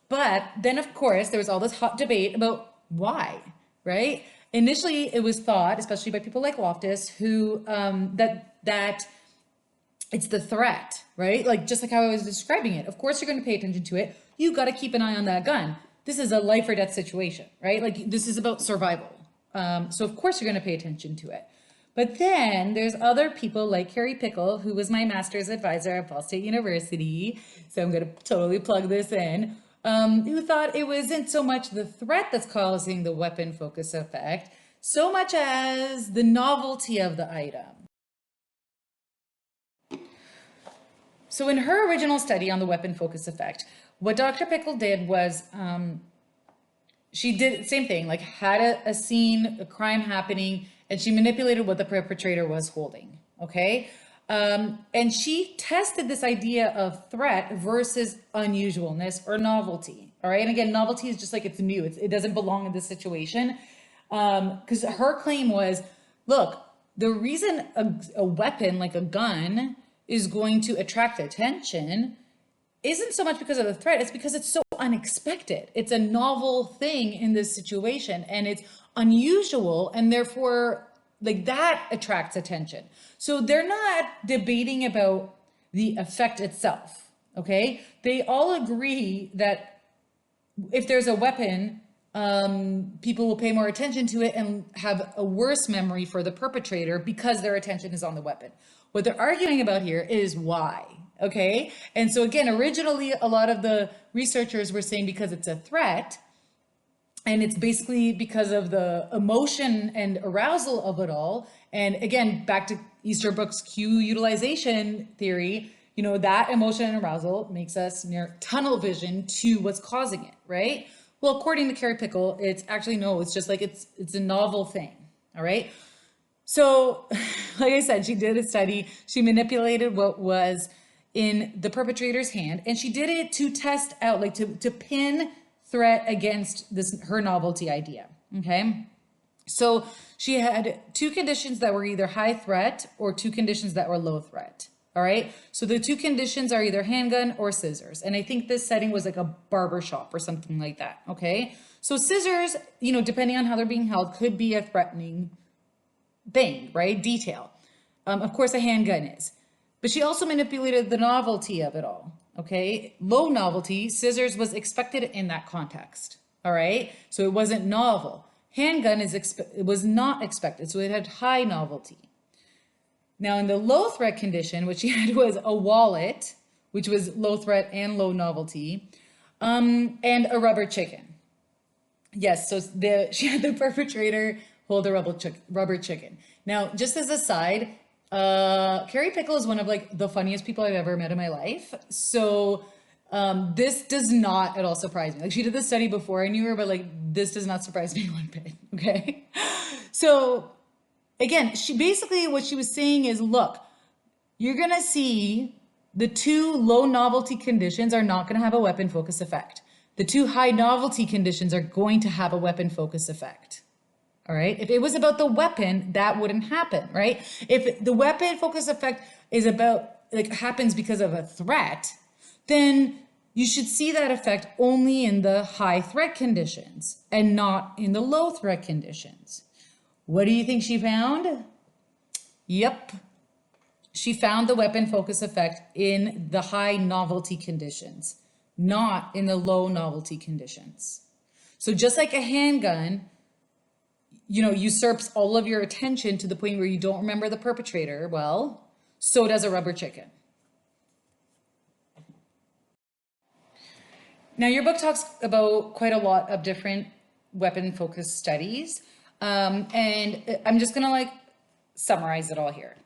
But then, of course, there was all this hot debate about why, right? Initially, it was thought, especially by people like Loftus, who that it's the threat, right? Like just like how I was describing it. Of course, you're going to pay attention to it. You got to keep an eye on that gun. This is a life or death situation, right? Like this is about survival. So of course, you're going to pay attention to it. But then there's other people like Carrie Pickle, who was my master's advisor at Ball State University. So I'm going to totally plug this in. Who thought it wasn't so much the threat that's causing the weapon focus effect, so much as the novelty of the item. So in her original study on the weapon focus effect, what Dr. Pickle did was she did the same thing, like had a scene, a crime happening, and she manipulated what the perpetrator was holding, okay? And she tested this idea of threat versus unusualness or novelty. All right. And again, novelty is just like it's new. It doesn't belong in this situation. Because her claim was, look, the reason a weapon like a gun is going to attract attention isn't so much because of the threat. It's because it's so unexpected. It's a novel thing in this situation and it's unusual, and therefore like that attracts attention. So they're not debating about the effect itself, okay? They all agree that if there's a weapon, people will pay more attention to it and have a worse memory for the perpetrator because their attention is on the weapon. What they're arguing about here is why, okay? And so again, originally, a lot of the researchers were saying because it's a threat, and it's basically because of the emotion and arousal of it all. And again, back to Easterbrook's cue utilization theory, that emotion and arousal makes us near tunnel vision to what's causing it, right? Well, according to Carrie Pickle, it's actually, no, it's just like it's a novel thing, all right? So, like I said, she did a study. She manipulated what was in the perpetrator's hand, and she did it to test out, like to pin threat against her novelty idea. Okay. So she had two conditions that were either high threat or two conditions that were low threat. All right. So the two conditions are either handgun or scissors. And I think this setting was like a barber shop or something like that. Okay. So scissors, depending on how they're being held, could be a threatening thing, right? Detail. Of course, a handgun is. But she also manipulated the novelty of it all. Okay, low novelty, scissors was expected in that context. All right, so it wasn't novel. Handgun it was not expected, so it had high novelty. Now in the low threat condition, what she had was a wallet, which was low threat and low novelty, and a rubber chicken. Yes, so she had the perpetrator hold a rubber chicken. Now, just as a side, Carrie Pickle is one of like the funniest people I've ever met in my life. So this does not at all surprise me. Like she did this study before I knew her, but like this does not surprise me one bit. Okay. So again, she basically what she was saying is, look, you're gonna see the two low novelty conditions are not gonna have a weapon focus effect. The two high novelty conditions are going to have a weapon focus effect. All right. If it was about the weapon, that wouldn't happen, right? If the weapon focus effect is about like happens because of a threat, then you should see that effect only in the high threat conditions and not in the low threat conditions. What do you think she found? Yep. She found the weapon focus effect in the high novelty conditions, not in the low novelty conditions. So just like a handgun, usurps all of your attention to the point where you don't remember the perpetrator, well, so does a rubber chicken. Now, your book talks about quite a lot of different weapon-focused studies, and I'm just gonna like summarize it all here.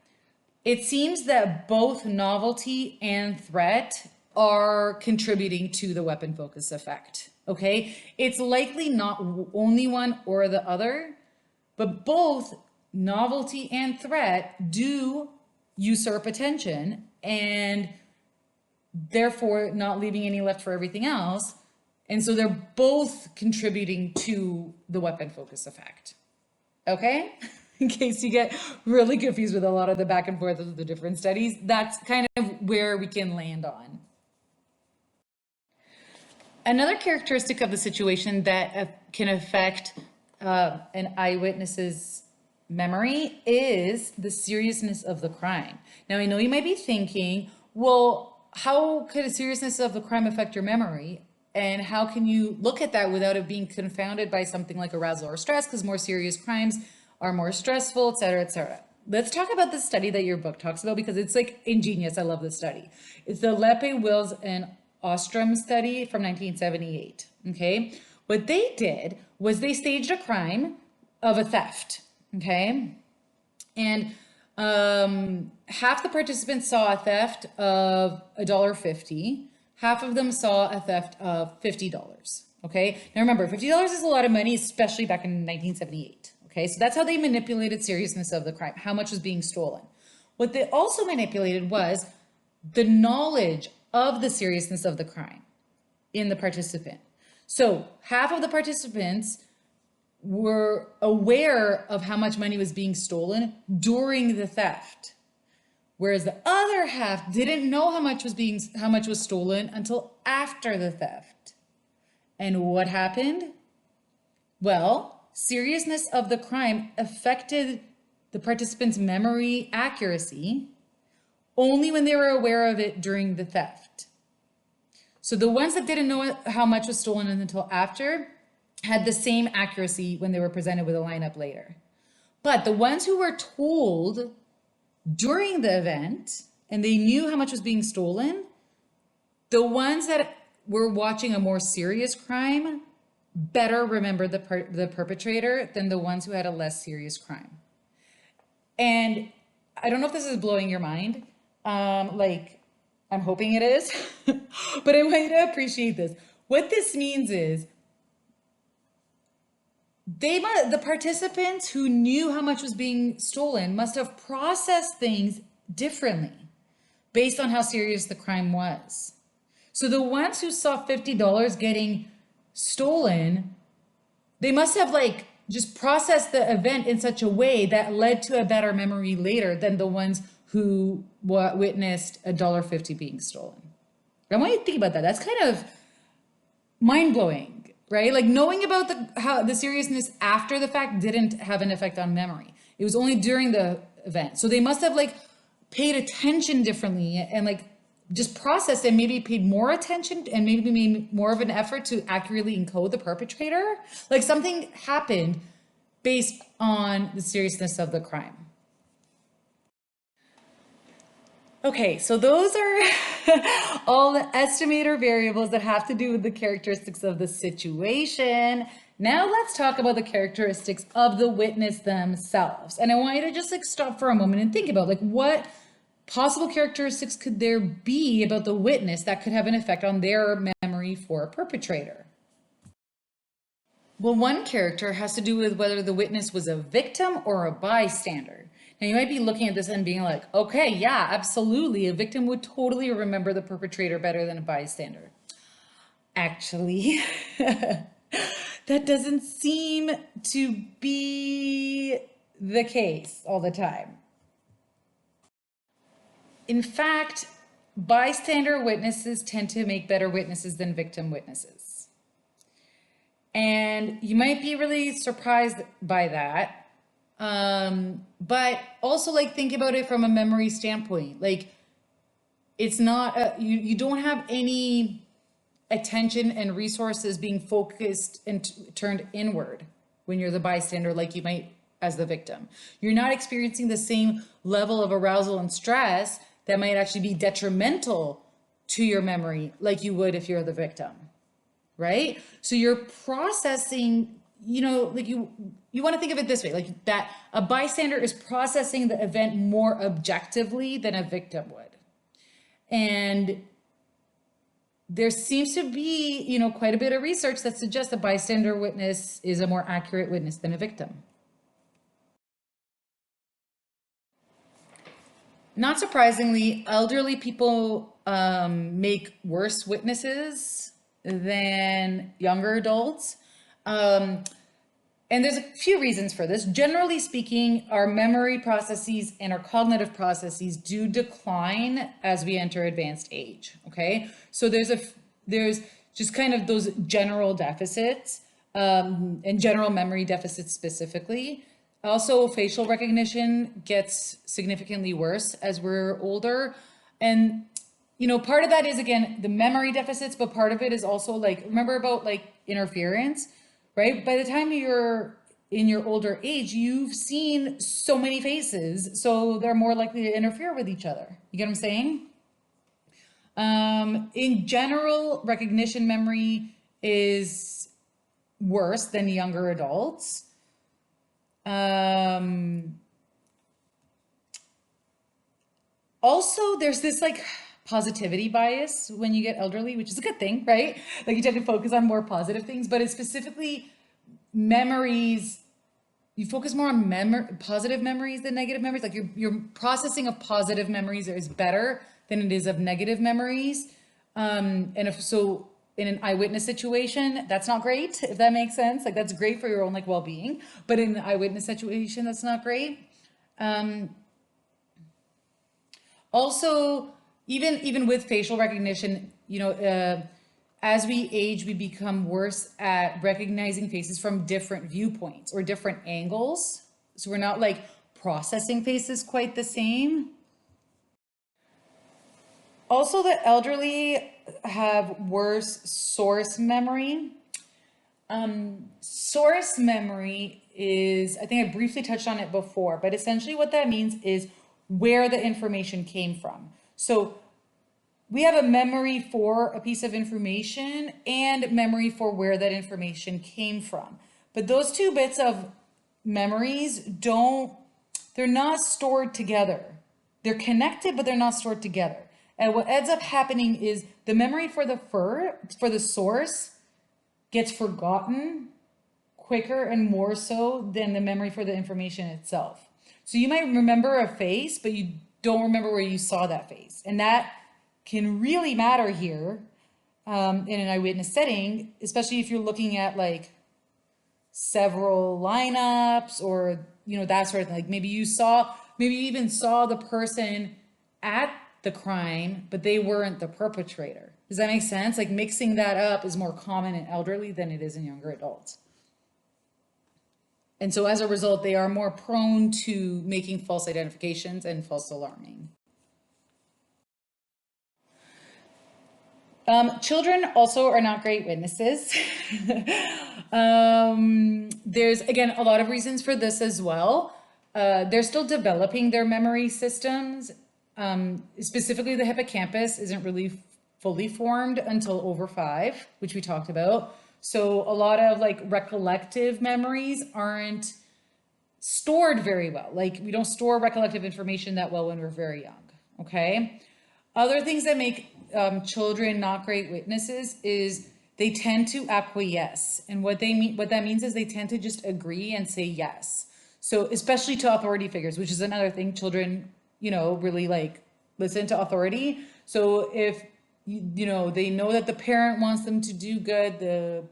It seems that both novelty and threat are contributing to the weapon focus effect, okay? It's likely not only one or the other, but both novelty and threat do usurp attention and therefore not leaving any left for everything else. And so they're both contributing to the weapon focus effect. Okay? In case you get really confused with a lot of the back and forth of the different studies, that's kind of where we can land on. Another characteristic of the situation that can affect an eyewitness's memory is the seriousness of the crime. Now, I know you might be thinking, well, how could a seriousness of the crime affect your memory? And how can you look at that without it being confounded by something like arousal or stress? Because more serious crimes are more stressful, et cetera, et cetera. Let's talk about the study that your book talks about because it's like ingenious. I love this study. It's the Lepe, Wills, and Ostrom study from 1978. Okay. What they did was they staged a crime of a theft. Okay. And half the participants saw a theft of $1.50. Half of them saw a theft of $50. Okay. Now remember, $50 is a lot of money, especially back in 1978. Okay. So that's how they manipulated seriousness of the crime, how much was being stolen. What they also manipulated was the knowledge of the seriousness of the crime in the participant. So half of the participants were aware of how much money was being stolen during the theft, whereas the other half didn't know how much was stolen until after the theft. And what happened? Well, seriousness of the crime affected the participants' memory accuracy only when they were aware of it during the theft. So the ones that didn't know how much was stolen until after had the same accuracy when they were presented with a lineup later. But the ones who were told during the event and they knew how much was being stolen, the ones that were watching a more serious crime better remembered the perpetrator than the ones who had a less serious crime. And I don't know if this is blowing your mind. I'm hoping it is, but I want you to appreciate this. What this means is the participants who knew how much was being stolen must have processed things differently based on how serious the crime was. So the ones who saw $50 getting stolen, they must have just processed the event in such a way that led to a better memory later than the ones who witnessed $1.50 being stolen. I want you to think about that. That's kind of mind-blowing, right? Like knowing about how the seriousness after the fact didn't have an effect on memory. It was only during the event. So they must have paid attention differently and just processed and maybe paid more attention and maybe made more of an effort to accurately encode the perpetrator. Like something happened based on the seriousness of the crime. Okay, so those are all the estimator variables that have to do with the characteristics of the situation. Now let's talk about the characteristics of the witness themselves. And I want you to just like stop for a moment and think about like what possible characteristics could there be about the witness that could have an effect on their memory for a perpetrator. Well, one character has to do with whether the witness was a victim or a bystander. Now, you might be looking at this and being like, okay, yeah, absolutely. A victim would totally remember the perpetrator better than a bystander. Actually, that doesn't seem to be the case all the time. In fact, bystander witnesses tend to make better witnesses than victim witnesses. And you might be really surprised by that. But also like think about it from a memory standpoint. Like it's not, you don't have any attention and resources being focused and turned inward when you're the bystander like you might as the victim. You're not experiencing the same level of arousal and stress that might actually be detrimental to your memory like you would if you're the victim, right? So you're processing, you know, like you want to think of it this way, like that a bystander is processing the event more objectively than a victim would. And there seems to be, you know, quite a bit of research that suggests a bystander witness is a more accurate witness than a victim. Not surprisingly, elderly people make worse witnesses than younger adults. And there's a few reasons for this. Generally speaking, our memory processes and our cognitive processes do decline as we enter advanced age, okay? So there's just kind of those general deficits and general memory deficits specifically. Also, facial recognition gets significantly worse as we're older. And, you know, part of that is, again, the memory deficits, but part of it is also like, remember about like interference? Right? By the time you're in your older age, you've seen so many faces, so they're more likely to interfere with each other. You get what I'm saying? In general, recognition memory is worse than younger adults. Also, there's this like positivity bias when you get elderly, which is a good thing, right? Like you tend to focus on more positive things, but it's specifically memories. You focus more on positive memories than negative memories. Like your processing of positive memories is better than it is of negative memories. And if so, in an eyewitness situation, that's not great, if that makes sense. Like that's great for your own like well-being, but in an eyewitness situation, that's not great. Also, even with facial recognition, you know, as we age, we become worse at recognizing faces from different viewpoints or different angles. So we're not like processing faces quite the same. Also, the elderly have worse source memory. Source memory is, I think I briefly touched on it before, but essentially what that means is where the information came from. So we have a memory for a piece of information and memory for where that information came from. But those two bits of memories they're not stored together. They're connected, but they're not stored together. And what ends up happening is the memory for the source gets forgotten quicker and more so than the memory for the information itself. So you might remember a face, but you don't remember where you saw that face. And that can really matter here in an eyewitness setting, especially if you're looking at like several lineups or, you know, that sort of thing. Like maybe you even saw the person at the crime, but they weren't the perpetrator. Does that make sense? Like mixing that up is more common in elderly than it is in younger adults. And so as a result, they are more prone to making false identifications and false alarming. Children also are not great witnesses. There's, again, a lot of reasons for this as well. They're still developing their memory systems. Specifically, the hippocampus isn't really fully formed until over 5, which we talked about. So a lot of like recollective memories aren't stored very well. Like we don't store recollective information that well when we're very young. Okay. Other things that make children not great witnesses is they tend to acquiesce. And what that means is they tend to just agree and say yes. So especially to authority figures, which is another thing children, really like listen to authority. So if, they know that the parent wants them to do good, the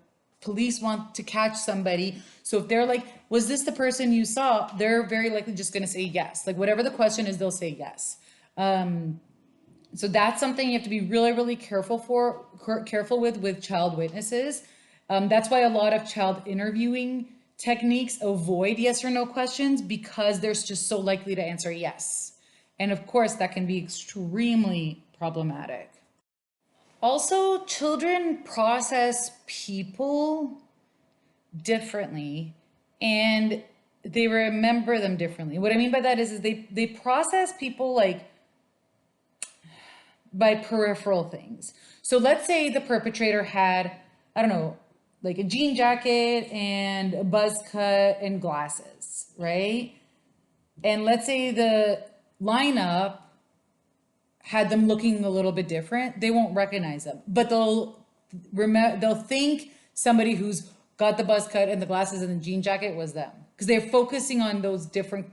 police want to catch somebody. So if they're like, was this the person you saw? They're very likely just going to say yes. Like whatever the question is, they'll say yes. So that's something you have to be really, really careful with child witnesses. That's why a lot of child interviewing techniques avoid yes or no questions because they're just so likely to answer yes. And of course, that can be extremely problematic. Also, children process people differently and they remember them differently. What I mean by that is they process people like by peripheral things. So let's say the perpetrator had, I don't know, like a jean jacket and a buzz cut and glasses, right? And let's say the lineup had them looking a little bit different. They won't recognize them, but they'll think somebody who's got the buzz cut and the glasses and the jean jacket was them because they're focusing on those different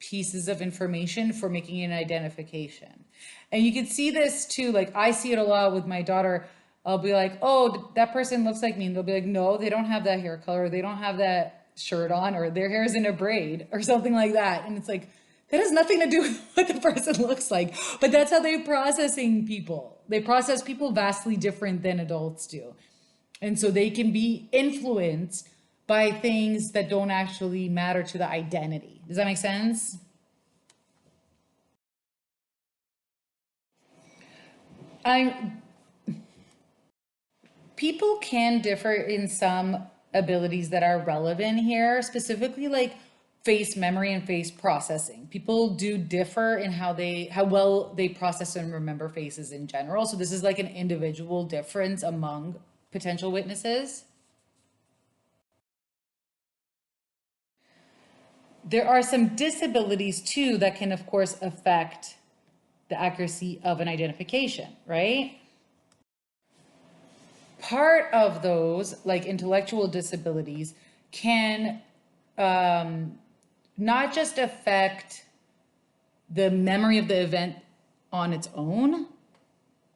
pieces of information for making an identification. And you can see this too, like I see it a lot with my daughter. I'll be like, oh, that person looks like me. And they'll be like, no, they don't have that hair color. They don't have that shirt on, or their hair is in a braid or something like that. And it's like, that has nothing to do with what the person looks like. But that's how they're processing people. They process people vastly different than adults do. And so they can be influenced by things that don't actually matter to the identity. Does that make sense? People can differ in some abilities that are relevant here, specifically like face memory and face processing. People do differ in how well they process and remember faces in general. So this is like an individual difference among potential witnesses. There are some disabilities too that can, of course, affect the accuracy of an identification, right? Part of those, like intellectual disabilities, can not just affect the memory of the event on its own,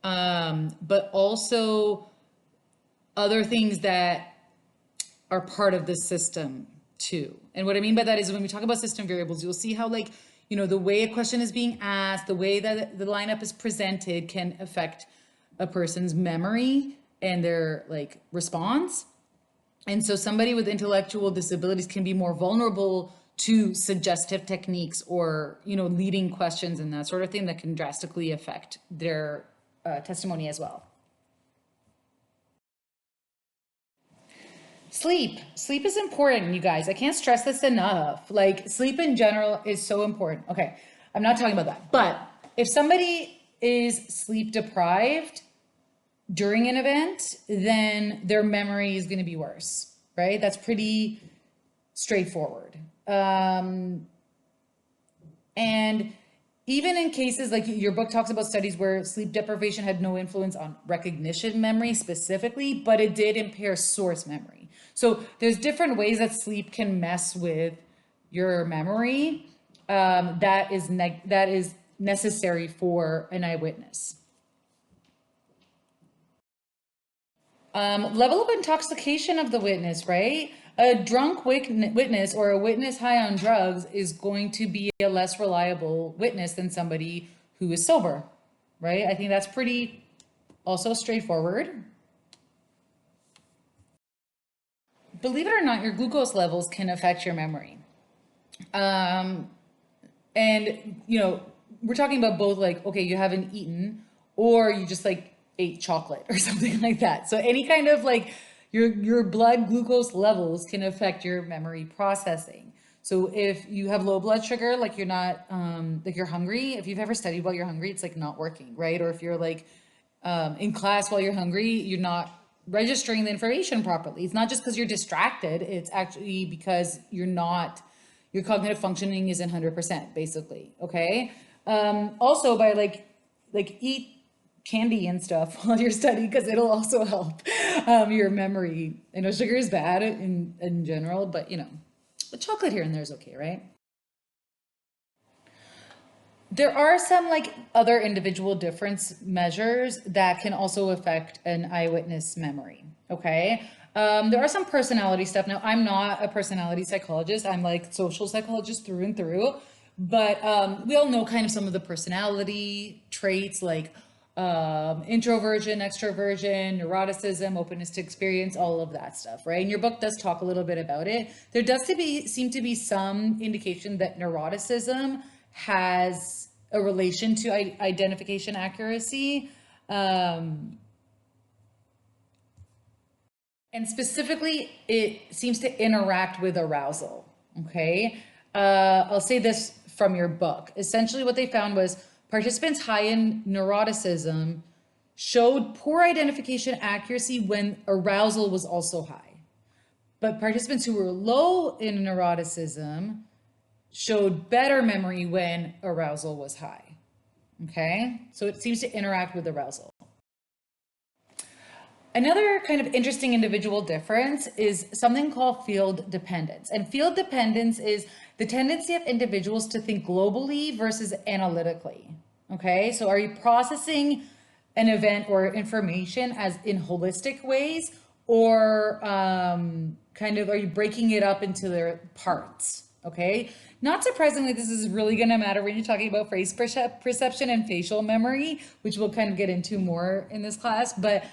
but also other things that are part of the system too. And what I mean by that is when we talk about system variables, you'll see how like, the way a question is being asked, the way that the lineup is presented can affect a person's memory and their like response. And so somebody with intellectual disabilities can be more vulnerable to suggestive techniques or, leading questions and that sort of thing that can drastically affect their testimony as well. Sleep is important, you guys. I can't stress this enough. Like sleep in general is so important. Okay, I'm not talking about that. But if somebody is sleep deprived during an event, then their memory is going to be worse, right? That's pretty straightforward. And even in cases like your book talks about studies where sleep deprivation had no influence on recognition memory specifically, but it did impair source memory. So there's different ways that sleep can mess with your memory that is necessary for an eyewitness. Level of intoxication of the witness, right? A drunk witness or a witness high on drugs is going to be a less reliable witness than somebody who is sober, right? I think that's pretty also straightforward. Believe it or not, your glucose levels can affect your memory. And, we're talking about both like, okay, you haven't eaten or you just like ate chocolate or something like that. So any kind of like your blood glucose levels can affect your memory processing. So if you have low blood sugar, like you're not, like you're hungry, if you've ever studied while you're hungry, it's like not working, right? Or if you're like in class while you're hungry, you're not registering the information properly. It's not just because you're distracted, it's actually because your cognitive functioning isn't 100%, basically, okay? Also by eat candy and stuff while you're studying, because it'll also help your memory. I know sugar is bad in general, but but chocolate here and there is okay, right? There are some other individual difference measures that can also affect an eyewitness memory. Okay. There are some personality stuff. Now, I'm not a personality psychologist. I'm like social psychologist through and through. But we all know kind of some of the personality traits like introversion, extroversion, neuroticism, openness to experience, all of that stuff, right? And your book does talk a little bit about it. There does seem to be some indication that neuroticism has a relation to identification accuracy. And specifically, it seems to interact with arousal, okay? I'll say this from your book. Essentially, what they found was participants high in neuroticism showed poor identification accuracy when arousal was also high. But participants who were low in neuroticism showed better memory when arousal was high, okay? So it seems to interact with arousal. Another kind of interesting individual difference is something called field dependence. And field dependence is the tendency of individuals to think globally versus analytically. Okay, so are you processing an event or information as in holistic ways, or kind of are you breaking it up into their parts? Okay, not surprisingly, this is really going to matter when you're talking about face perception and facial memory, which we'll kind of get into more in this class. But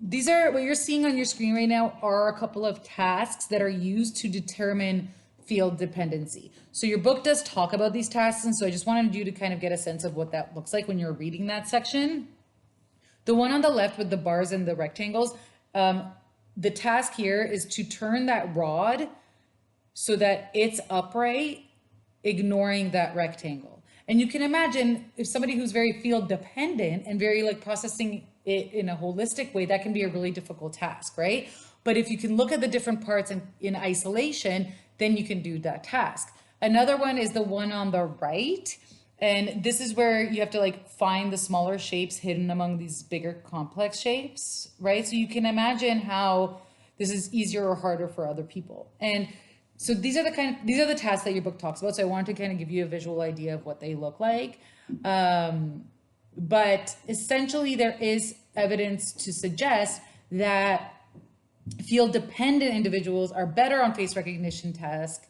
these are what you're seeing on your screen right now are a couple of tasks that are used to determine field dependency. So your book does talk about these tasks, and so I just wanted you to kind of get a sense of what that looks like when you're reading that section. The one on the left with the bars and the rectangles, the task here is to turn that rod so that it's upright, ignoring that rectangle. And you can imagine if somebody who's very field dependent and very processing it in a holistic way, that can be a really difficult task, right? But if you can look at the different parts in isolation, then you can do that task. Another one is the one on the right. And this is where you have to find the smaller shapes hidden among these bigger complex shapes, right? So you can imagine how this is easier or harder for other people. And so these are the tasks that your book talks about. So I wanted to kind of give you a visual idea of what they look like. But essentially there is evidence to suggest that field dependent individuals are better on face recognition tasks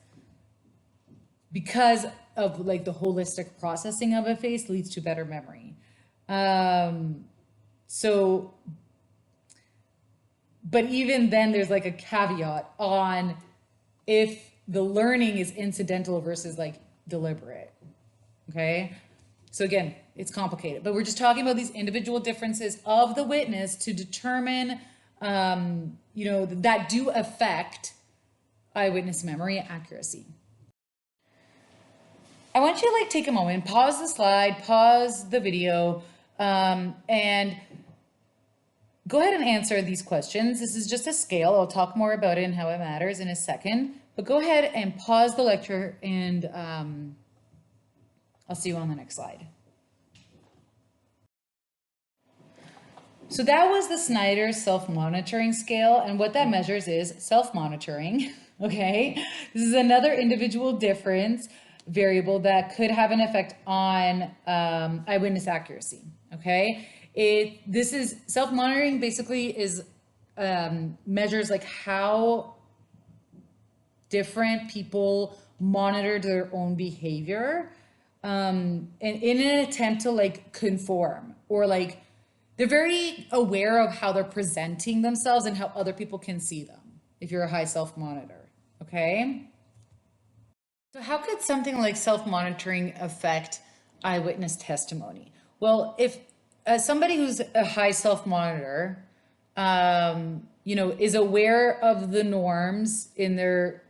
because of the holistic processing of a face leads to better memory. But even then there's a caveat on if the learning is incidental versus deliberate, okay? So again, it's complicated, but we're just talking about these individual differences of the witness to determine, that do affect eyewitness memory accuracy. I want you to take a moment, pause the slide, pause the video, and go ahead and answer these questions. This is just a scale. I'll talk more about it and how it matters in a second, but go ahead and pause the lecture and I'll see you on the next slide. So that was the Snyder self-monitoring scale, and what that measures is self-monitoring, okay? This is another individual difference variable that could have an effect on eyewitness accuracy, okay? This is self-monitoring basically is measures how different people monitor their own behavior and in an attempt to conform or they're very aware of how they're presenting themselves and how other people can see them if you're a high self-monitor, okay? So how could something like self-monitoring affect eyewitness testimony? Well, if somebody who's a high self-monitor, is aware of the norms in their,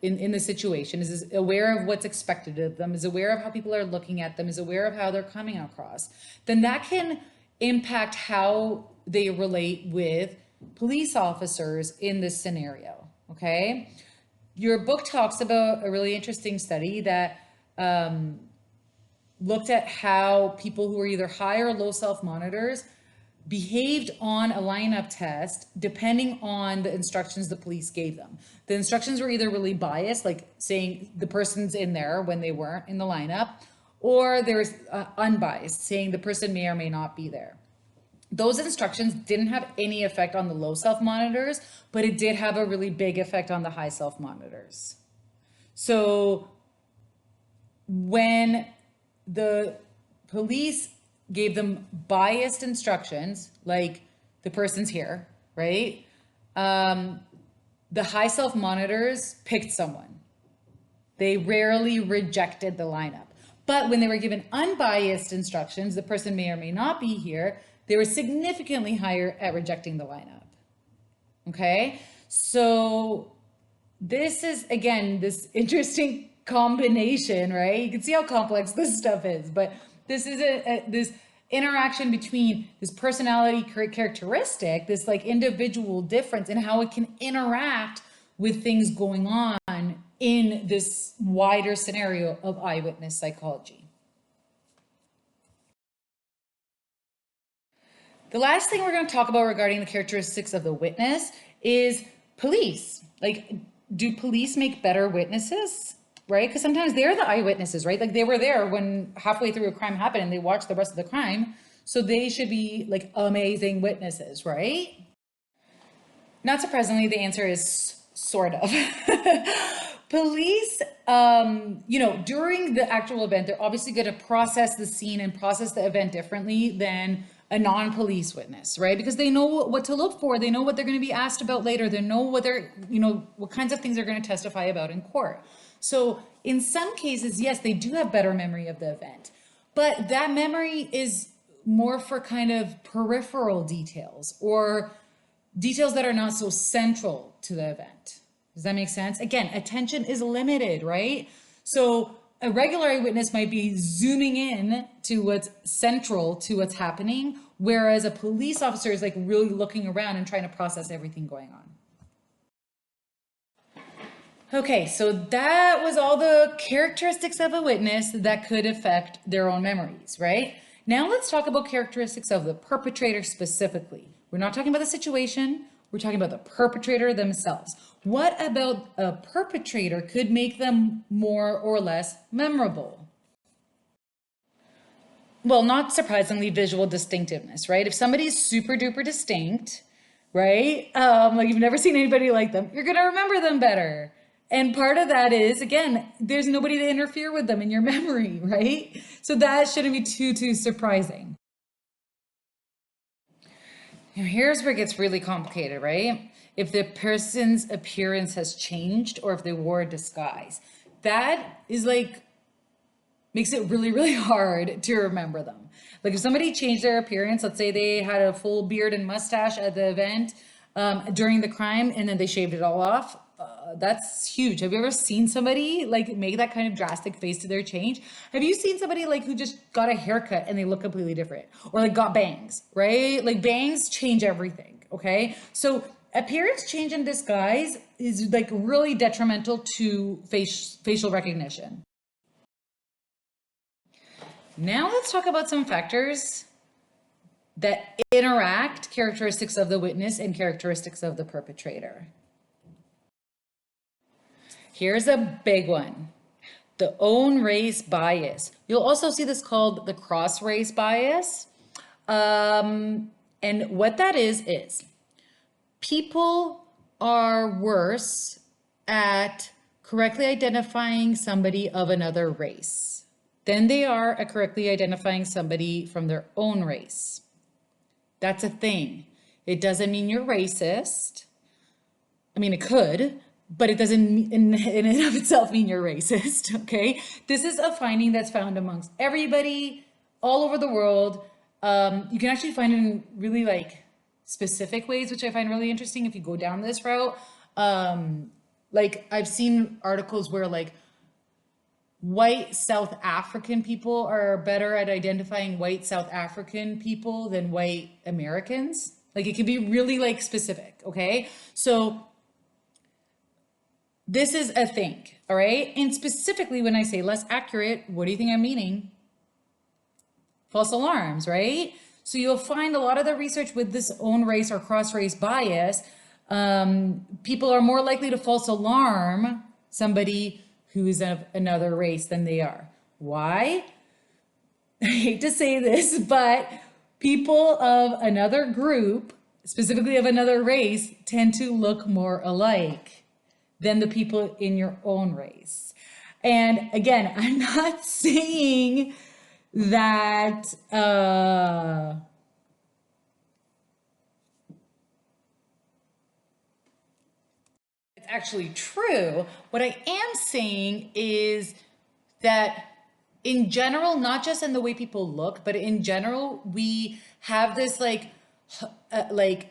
in the situation, is aware of what's expected of them, is aware of how people are looking at them, is aware of how they're coming across, then that can impact how they relate with police officers in this scenario, okay? Your book talks about a really interesting study that looked at how people who were either high or low self-monitors behaved on a lineup test depending on the instructions the police gave them. The instructions were either really biased, like saying the person's in there when they weren't in the lineup, or there's unbiased, saying the person may or may not be there. Those instructions didn't have any effect on the low self-monitors, but it did have a really big effect on the high self-monitors. So when the police gave them biased instructions, like the person's here, right? The high self-monitors picked someone. They rarely rejected the lineup. But when they were given unbiased instructions, the person may or may not be here, they were significantly higher at rejecting the lineup. Okay? So this is, again, this interesting combination, right? You can see how complex this stuff is, but this is this interaction between this personality characteristic, this like individual difference, and how it can interact with things going on in this wider scenario of eyewitness psychology. The last thing we're going to talk about regarding the characteristics of the witness is police. Like, do police make better witnesses? Right? Because sometimes they're the eyewitnesses, right? Like they were there when halfway through a crime happened and they watched the rest of the crime. So they should be like amazing witnesses, right? Not surprisingly, the answer is sort of. Police, during the actual event, they're obviously going to process the scene and process the event differently than a non-police witness, right? Because they know what to look for. They know what they're going to be asked about later. They know what what kinds of things they're going to testify about in court. So in some cases, yes, they do have better memory of the event, but that memory is more for kind of peripheral details or details that are not so central to the event. Does that make sense? Again, attention is limited, right? So a regular eyewitness might be zooming in to what's central to what's happening, whereas a police officer is like really looking around and trying to process everything going on. Okay, so that was all the characteristics of a witness that could affect their own memories, right? Now let's talk about characteristics of the perpetrator specifically. We're not talking about the situation, we're talking about the perpetrator themselves. What about a perpetrator could make them more or less memorable? Well, not surprisingly, visual distinctiveness, right? If somebody's super duper distinct, right? Like you've never seen anybody like them, you're gonna remember them better. And part of that is, again, there's nobody to interfere with them in your memory, right? So that shouldn't be too surprising. Now here's where it gets really complicated, right? If the person's appearance has changed or if they wore a disguise, that is like, makes it really hard to remember them. Like if somebody changed their appearance, let's say they had a full beard and mustache at the event during the crime and then they shaved it all off, that's huge. Have you ever seen somebody like make that kind of drastic face to their change? Have you seen somebody like who just got a haircut and they look completely different, or like got bangs, right? Like bangs change everything. Okay. So appearance change in disguise is like really detrimental to facial recognition. Now let's talk about some factors that interact characteristics of the witness and characteristics of the perpetrator. Here's a big one, the own race bias. You'll also see this called the cross race bias. And what that is people are worse at correctly identifying somebody of another race than they are at correctly identifying somebody from their own race. That's a thing. It doesn't mean you're racist. I mean, it could, but it doesn't in and of itself mean you're racist, okay? This is a finding that's found amongst everybody all over the world. You can actually find it in really like specific ways, which I find really interesting if you go down this route. Like I've seen articles where like white South African people are better at identifying white South African people than white Americans. Like it can be really like specific, okay? So this is a thing, all right? And specifically when I say less accurate, what do you think I'm meaning? False alarms, right? So you'll find a lot of the research with this own race or cross race bias, people are more likely to false alarm somebody who's of another race than they are. Why? I hate to say this, but people of another group, specifically of another race, tend to look more alike than the people in your own race. And again, I'm not saying that it's actually true. What I am saying is that in general, not just in the way people look, but in general, we have this like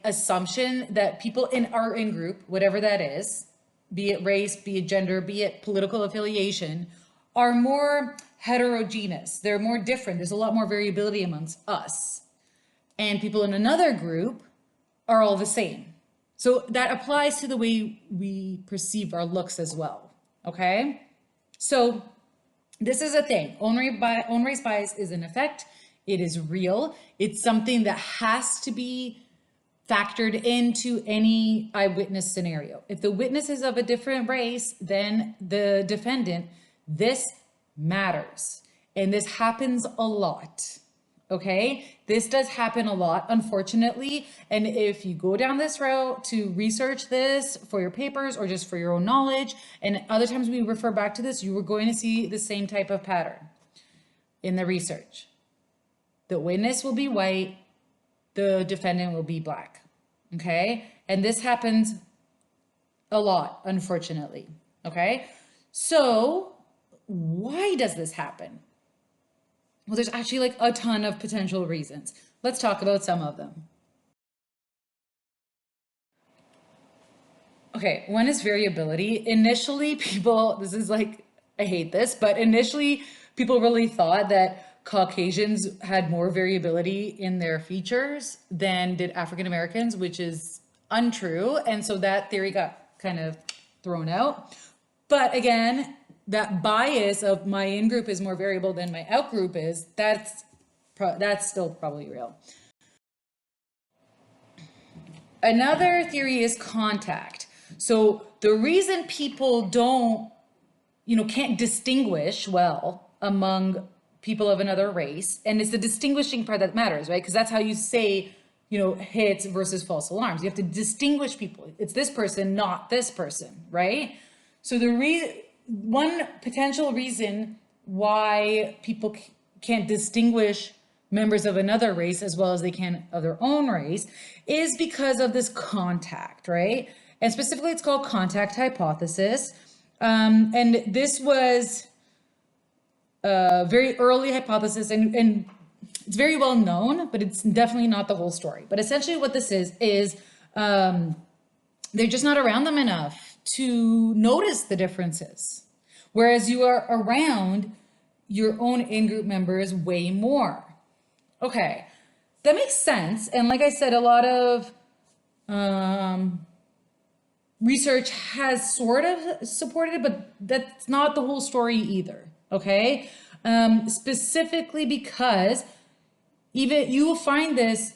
assumption that people in our in-group, whatever that is, be it race, be it gender, be it political affiliation, are more heterogeneous. They're more different. There's a lot more variability amongst us. And people in another group are all the same. So that applies to the way we perceive our looks as well, okay? So this is a thing. Own race bias is an effect. It is real. It's something that has to be factored into any eyewitness scenario. If the witness is of a different race than the defendant, this matters. And this happens a lot. Okay, this does happen a lot, unfortunately. And if you go down this route to research this for your papers or just for your own knowledge, and other times we refer back to this, you are going to see the same type of pattern in the research. The witness will be white, the defendant will be black. Okay, and this happens a lot, unfortunately. Okay, so why does this happen? Well, there's actually like a ton of potential reasons. Let's talk about some of them. Okay, one is variability. Initially, people, this is like, I hate this, but initially people really thought that Caucasians had more variability in their features than did African Americans, which is untrue. And so that theory got kind of thrown out. But again, that bias of my in-group is more variable than my out-group is, that's still probably real. Another theory is contact. So the reason people can't distinguish well among people of another race, and it's the distinguishing part that matters, right? Because that's how you say, hits versus false alarms. You have to distinguish people. It's this person, not this person, right? So one potential reason why people can't distinguish members of another race as well as they can of their own race is because of this contact, right? And specifically, it's called contact hypothesis. And this was a very early hypothesis, and it's very well known, but it's definitely not the whole story. But essentially what this is they're just not around them enough to notice the differences. Whereas you are around your own in-group members way more. Okay, that makes sense. And like I said, a lot of research has sort of supported it, but that's not the whole story either, okay? Specifically because even you will find this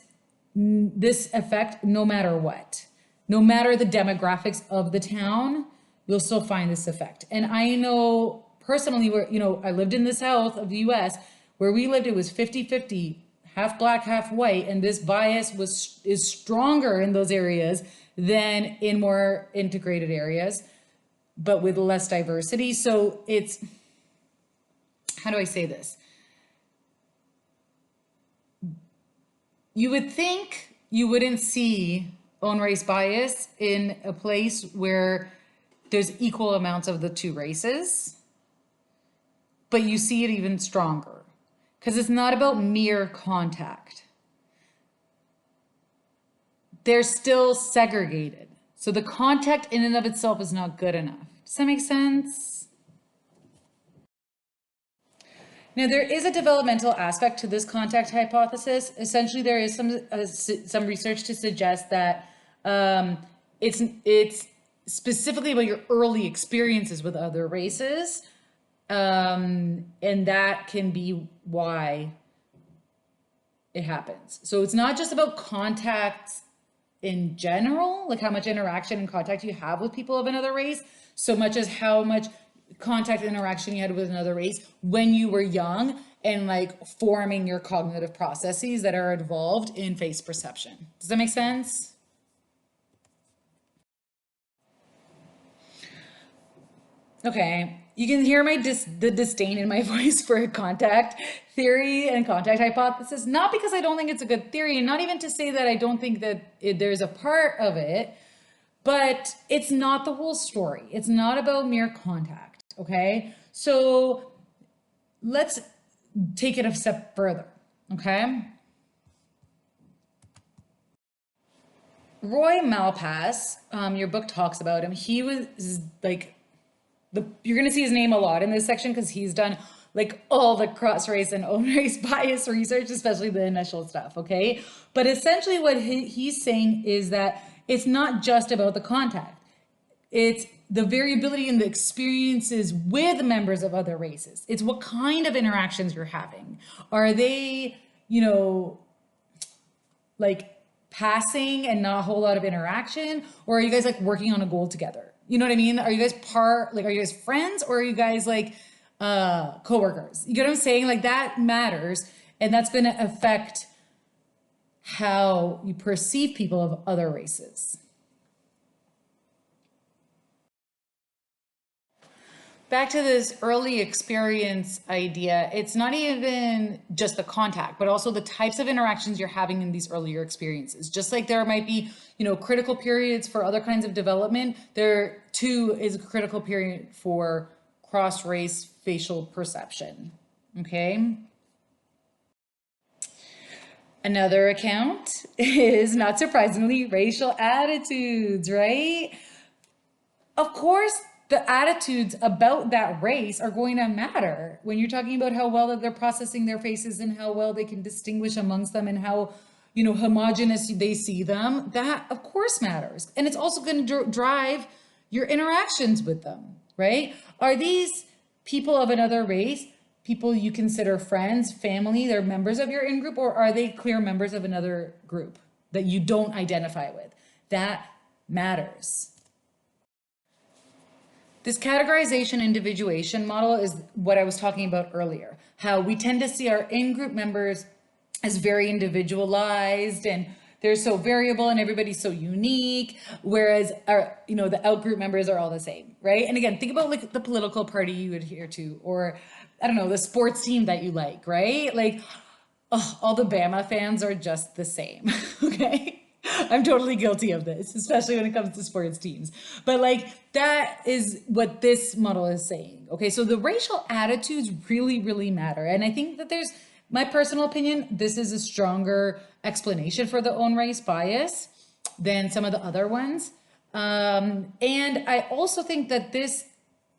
effect no matter what. No matter the demographics of the town, you'll still find this effect. And I know personally where, I lived in the South of the US, where we lived, it was 50-50, half black, half white. And this bias is stronger in those areas than in more integrated areas, but with less diversity. So it's, how do I say this? You would think you wouldn't see own race bias in a place where there's equal amounts of the two races, but you see it even stronger because it's not about mere contact. They're still segregated. So the contact in and of itself is not good enough. Does that make sense? Now, there is a developmental aspect to this contact hypothesis. Essentially, there is some research to suggest that it's specifically about your early experiences with other races, and that can be why it happens. So it's not just about contacts in general, like how much interaction and contact you have with people of another race, so much as how much contact interaction you had with another race when you were young and like forming your cognitive processes that are involved in face perception. Does that make sense? Okay, you can hear the disdain in my voice for contact theory and contact hypothesis, not because I don't think it's a good theory, and not even to say that I don't think that there's a part of it, but it's not the whole story. It's not about mere contact, okay? So let's take it a step further, okay? Roy Malpass, your book talks about him. He was like, you're going to see his name a lot in this section because he's done like all the cross race and own race bias research, especially the initial stuff, okay? But essentially what he's saying is that it's not just about the contact. It's the variability in the experiences with members of other races. It's what kind of interactions you're having. Are they, like passing and not a whole lot of interaction? Or are you guys like working on a goal together? You know what I mean? Are you guys are you guys friends, or are you guys like coworkers? You get what I'm saying? Like that matters, and that's going to affect how you perceive people of other races. Back to this early experience idea, it's not even just the contact, but also the types of interactions you're having in these earlier experiences. Just like there might be, critical periods for other kinds of development, there too is a critical period for cross-race facial perception, okay? Another account is, not surprisingly, racial attitudes, right? Of course, the attitudes about that race are going to matter when you're talking about how well that they're processing their faces and how well they can distinguish amongst them and how, homogenous they see them. That, of course, matters. And it's also going to drive your interactions with them, right? Are these people of another race people you consider friends, family, they're members of your in-group, or are they clear members of another group that you don't identify with? That matters. This categorization individuation model is what I was talking about earlier, how we tend to see our in-group members as very individualized and they're so variable and everybody's so unique, whereas our, the out-group members are all the same, right? And again, think about like the political party you adhere to, or I don't know, the sports team that you like, right? Like, all the Bama fans are just the same, okay? I'm totally guilty of this, especially when it comes to sports teams. But like, that is what this model is saying. Okay, so the racial attitudes really, really matter. And I think that there's, my personal opinion, this is a stronger explanation for the own race bias than some of the other ones. And I also think that this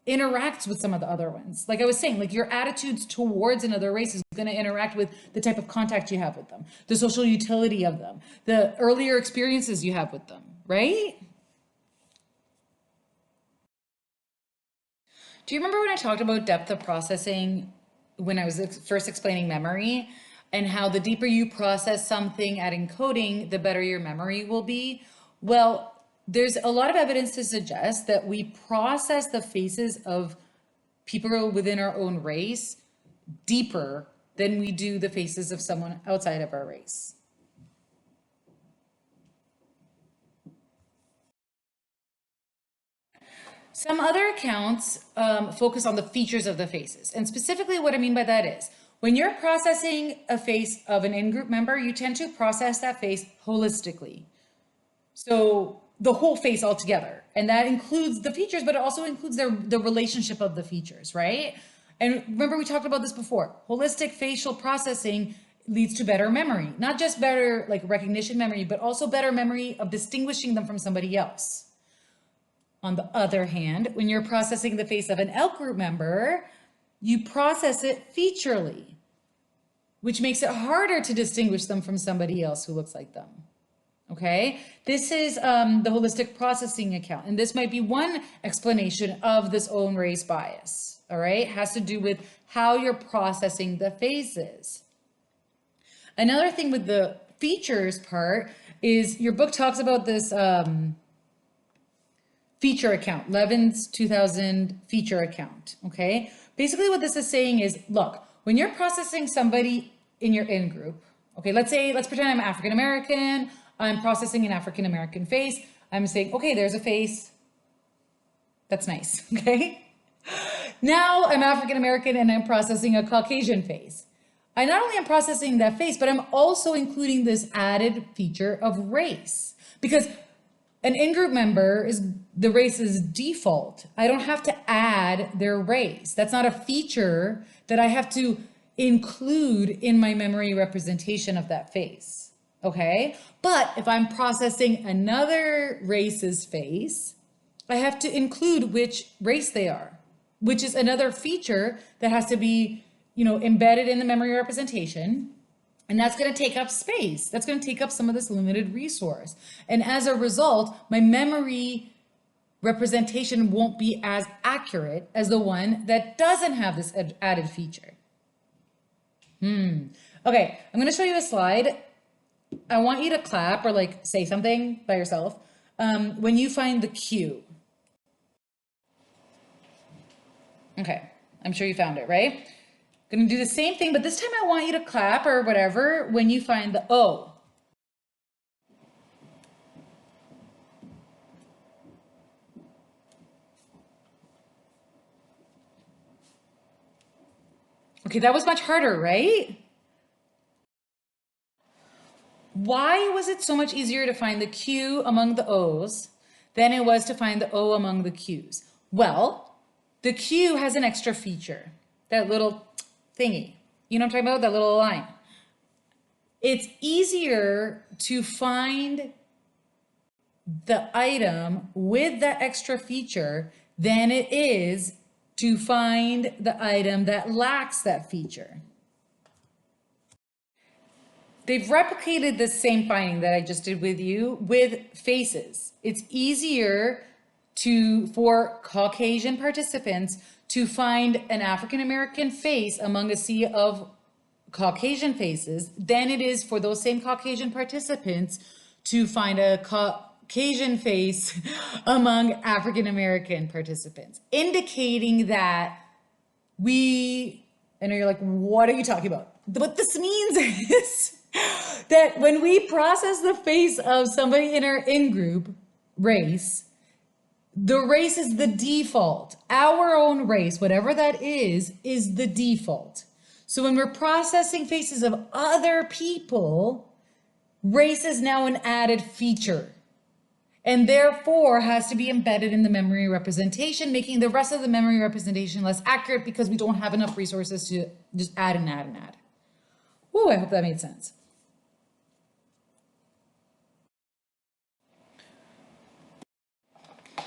interacts with some of the other ones. Like I was saying, like your attitudes towards another race is going to interact with the type of contact you have with them, the social utility of them, the earlier experiences you have with them, right? Do you remember when I talked about depth of processing when I was first explaining memory and how the deeper you process something at encoding, the better your memory will be? Well, there's a lot of evidence to suggest that we process the faces of people within our own race deeper than we do the faces of someone outside of our race. Some other accounts focus on the features of the faces. And specifically what I mean by that is, when you're processing a face of an in-group member, you tend to process that face holistically. So the whole face altogether. And that includes the features, but it also includes the relationship of the features, right? And remember, we talked about this before. Holistic facial processing leads to better memory, not just better like recognition memory, but also better memory of distinguishing them from somebody else. On the other hand, when you're processing the face of an out-group member, you process it featurely, which makes it harder to distinguish them from somebody else who looks like them. Okay, this is the holistic processing account, and this might be one explanation of this own race bias. All right, it has to do with how you're processing the faces. Another thing with the features part is your book talks about this feature account, Levin's 2000 feature account. Okay, basically what this is saying is, look, when you're processing somebody in your in group, okay, let's pretend I'm African American. I'm processing an African American face. I'm saying, okay, there's a face. That's nice, okay? Now I'm African American and I'm processing a Caucasian face. I not only am processing that face, but I'm also including this added feature of race, because an in-group member is the race's default. I don't have to add their race. That's not a feature that I have to include in my memory representation of that face. Okay, but if I'm processing another race's face, I have to include which race they are, which is another feature that has to be, embedded in the memory representation. And that's going to take up space. That's going to take up some of this limited resource. And as a result, my memory representation won't be as accurate as the one that doesn't have this added feature. Okay, I'm going to show you a slide. I want you to clap or say something by yourself when you find the Q. Okay, I'm sure you found it, right? Gonna do the same thing, but this time I want you to clap or whatever when you find the O. Okay, that was much harder, right? Why was it so much easier to find the Q among the O's than it was to find the O among the Q's? Well, the Q has an extra feature, that little thingy. You know what I'm talking about? That little line. It's easier to find the item with that extra feature than it is to find the item that lacks that feature. They've replicated the same finding that I just did with you with faces. It's easier for Caucasian participants to find an African American face among a sea of Caucasian faces than it is for those same Caucasian participants to find a Caucasian face among African American participants, indicating that I know you're like, what are you talking about? What this means is that when we process the face of somebody in our in-group race, the race is the default. Our own race, whatever that is the default. So when we're processing faces of other people, race is now an added feature and therefore has to be embedded in the memory representation, making the rest of the memory representation less accurate because we don't have enough resources to just add and add and add. Ooh, I hope that made sense.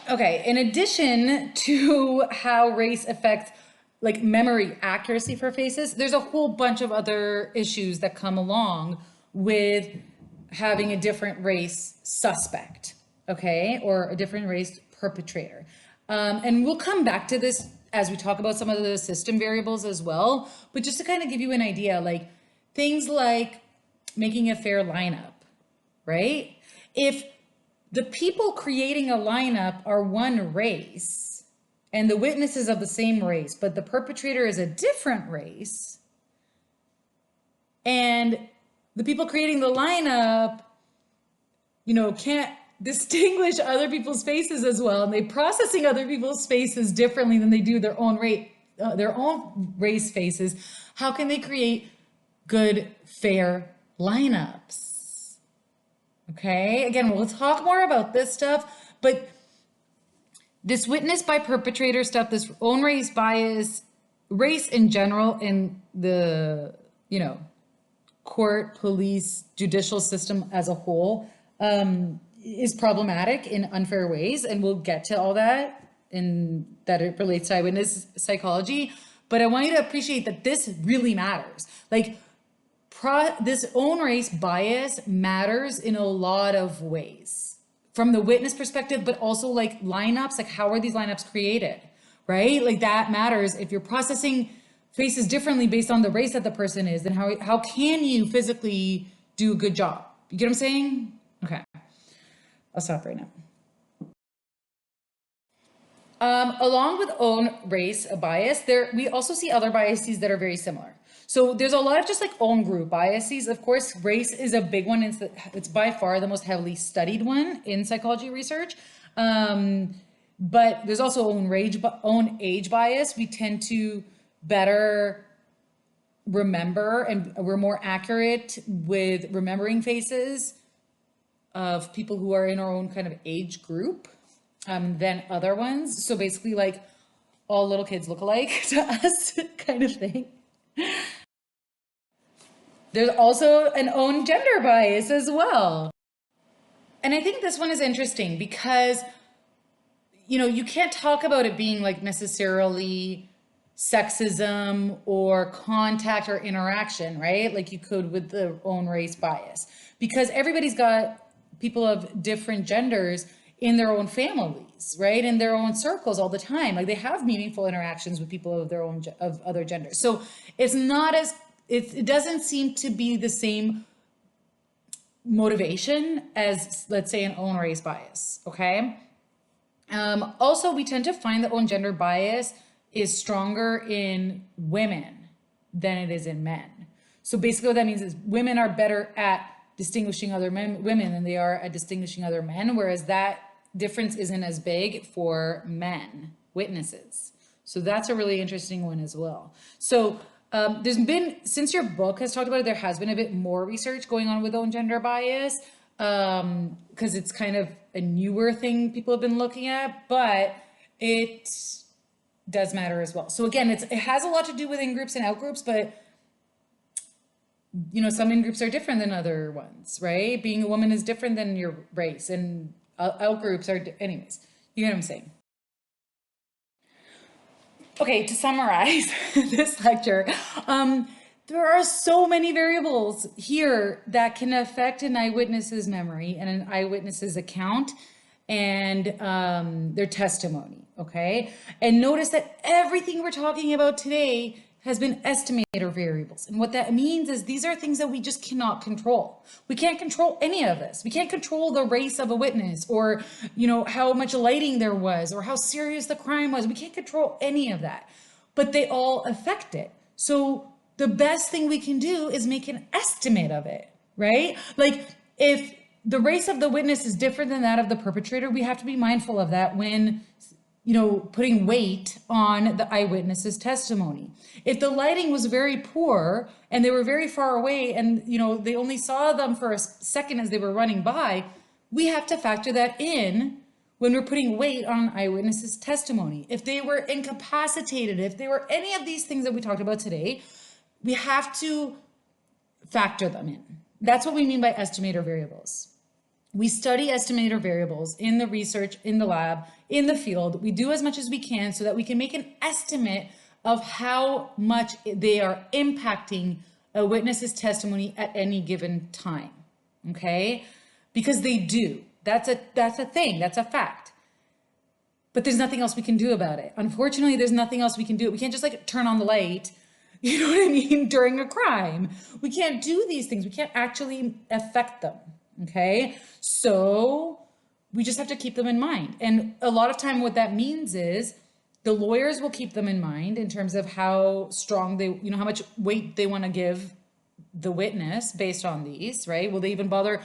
Okay, in addition to how race affects memory accuracy for faces, there's a whole bunch of other issues that come along with having a different race suspect, okay, or a different race perpetrator. And we'll come back to this as we talk about some of the system variables as well, but just to kind of give you an idea, things like making a fair lineup, right? If the people creating a lineup are one race and the witnesses of the same race, but the perpetrator is a different race, and the people creating the lineup, can't distinguish other people's faces as well, and they're processing other people's faces differently than they do their own race faces, how can they create good, fair lineups? Okay, again, we'll talk more about this stuff, but this witness by perpetrator stuff, this own race bias, race in general in the, court, police, judicial system as a whole is problematic in unfair ways. And we'll get to all that that it relates to eyewitness psychology. But I want you to appreciate that this really matters. Like this own race bias matters in a lot of ways from the witness perspective, but also like lineups, like how are these lineups created, right? Like that matters. If you're processing faces differently based on the race that the person is, then how can you physically do a good job? You get what I'm saying? Okay, I'll stop right now. Along with own race bias, we also see other biases that are very similar. So there's a lot of just like own group biases. Of course, race is a big one. It's by far the most heavily studied one in psychology research. But there's also own age bias. We tend to better remember, and we're more accurate with remembering faces of people who are in our own kind of age group than other ones. So basically like all little kids look alike to us kind of thing. There's also an own gender bias as well. And I think this one is interesting because, you know, you can't talk about it being like necessarily sexism or contact or interaction, right? Like you could with the own race bias, because everybody's got people of different genders in their own families, right? In their own circles all the time. Like they have meaningful interactions with people of their own, of other genders. So it's not as, it doesn't seem to be the same motivation as, let's say, an own race bias, okay? Also, we tend to find that own gender bias is stronger in women than it is in men. So basically what that means is women are better at distinguishing other women than they are at distinguishing other men, whereas that difference isn't as big for men witnesses. So that's a really interesting one as well. So there's been, since your book has talked about it, there has been a bit more research going on with own gender bias, because it's kind of a newer thing people have been looking at, but it does matter as well. So again, it has a lot to do with in-groups and out-groups, but you know, some in-groups are different than other ones, right? Being a woman is different than your race, and out-groups are, anyways, you get what I'm saying. Okay, to summarize this lecture, there are so many variables here that can affect an eyewitness's memory and an eyewitness's account and their testimony, okay? And notice that everything we're talking about today has been estimator variables. And what that means is these are things that we just cannot control. We can't control any of this. We can't control the race of a witness or, you know, how much lighting there was or how serious the crime was. We can't control any of that, but they all affect it. So the best thing we can do is make an estimate of it, right? Like if the race of the witness is different than that of the perpetrator, we have to be mindful of that when, you know, putting weight on the eyewitness's testimony. If the lighting was very poor and they were very far away and, you know, they only saw them for a second as they were running by, we have to factor that in when we're putting weight on eyewitnesses' testimony. If they were incapacitated, if they were any of these things that we talked about today, we have to factor them in. That's what we mean by estimator variables. We study estimator variables in the research, in the lab, in the field. We do as much as we can so that we can make an estimate of how much they are impacting a witness's testimony at any given time, okay? Because they do. That's a thing, that's a fact. But there's nothing else we can do about it. Unfortunately, there's nothing else we can do. We can't just like turn on the light, you know what I mean, during a crime. We can't do these things. We can't actually affect them. Okay, so we just have to keep them in mind. And a lot of time what that means is the lawyers will keep them in mind in terms of how strong they, you know, how much weight they want to give the witness based on these, right? Will they even bother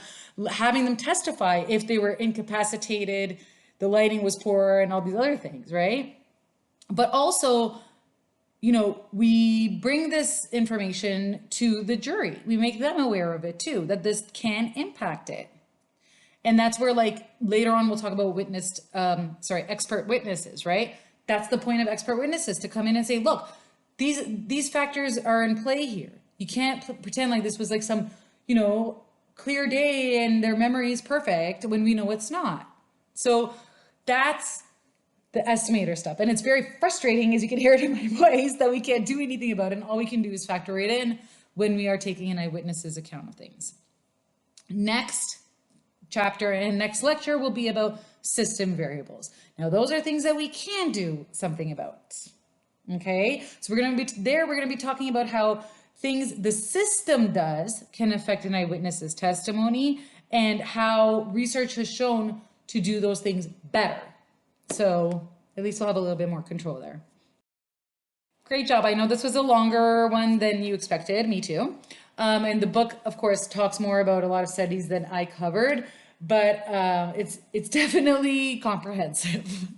having them testify if they were incapacitated, the lighting was poor and all these other things, right? But also, you know, we bring this information to the jury. We make them aware of it too, that this can impact it. And that's where, like, later on we'll talk about expert witnesses, right? That's the point of expert witnesses, to come in and say, look, these factors are in play here. You can't pretend like this was like some, you know, clear day and their memory is perfect when we know it's not. So that's the estimator stuff. And it's very frustrating, as you can hear it in my voice, that we can't do anything about it. And all we can do is factor it in when we are taking an eyewitness's account of things. Next chapter and next lecture will be about system variables. Now, those are things that we can do something about. Okay, so we're going to be talking about how things the system does can affect an eyewitness's testimony and how research has shown to do those things better. So at least we'll have a little bit more control there. Great job. I know this was a longer one than you expected, me too. And the book, of course, talks more about a lot of studies than I covered, but it's definitely comprehensive.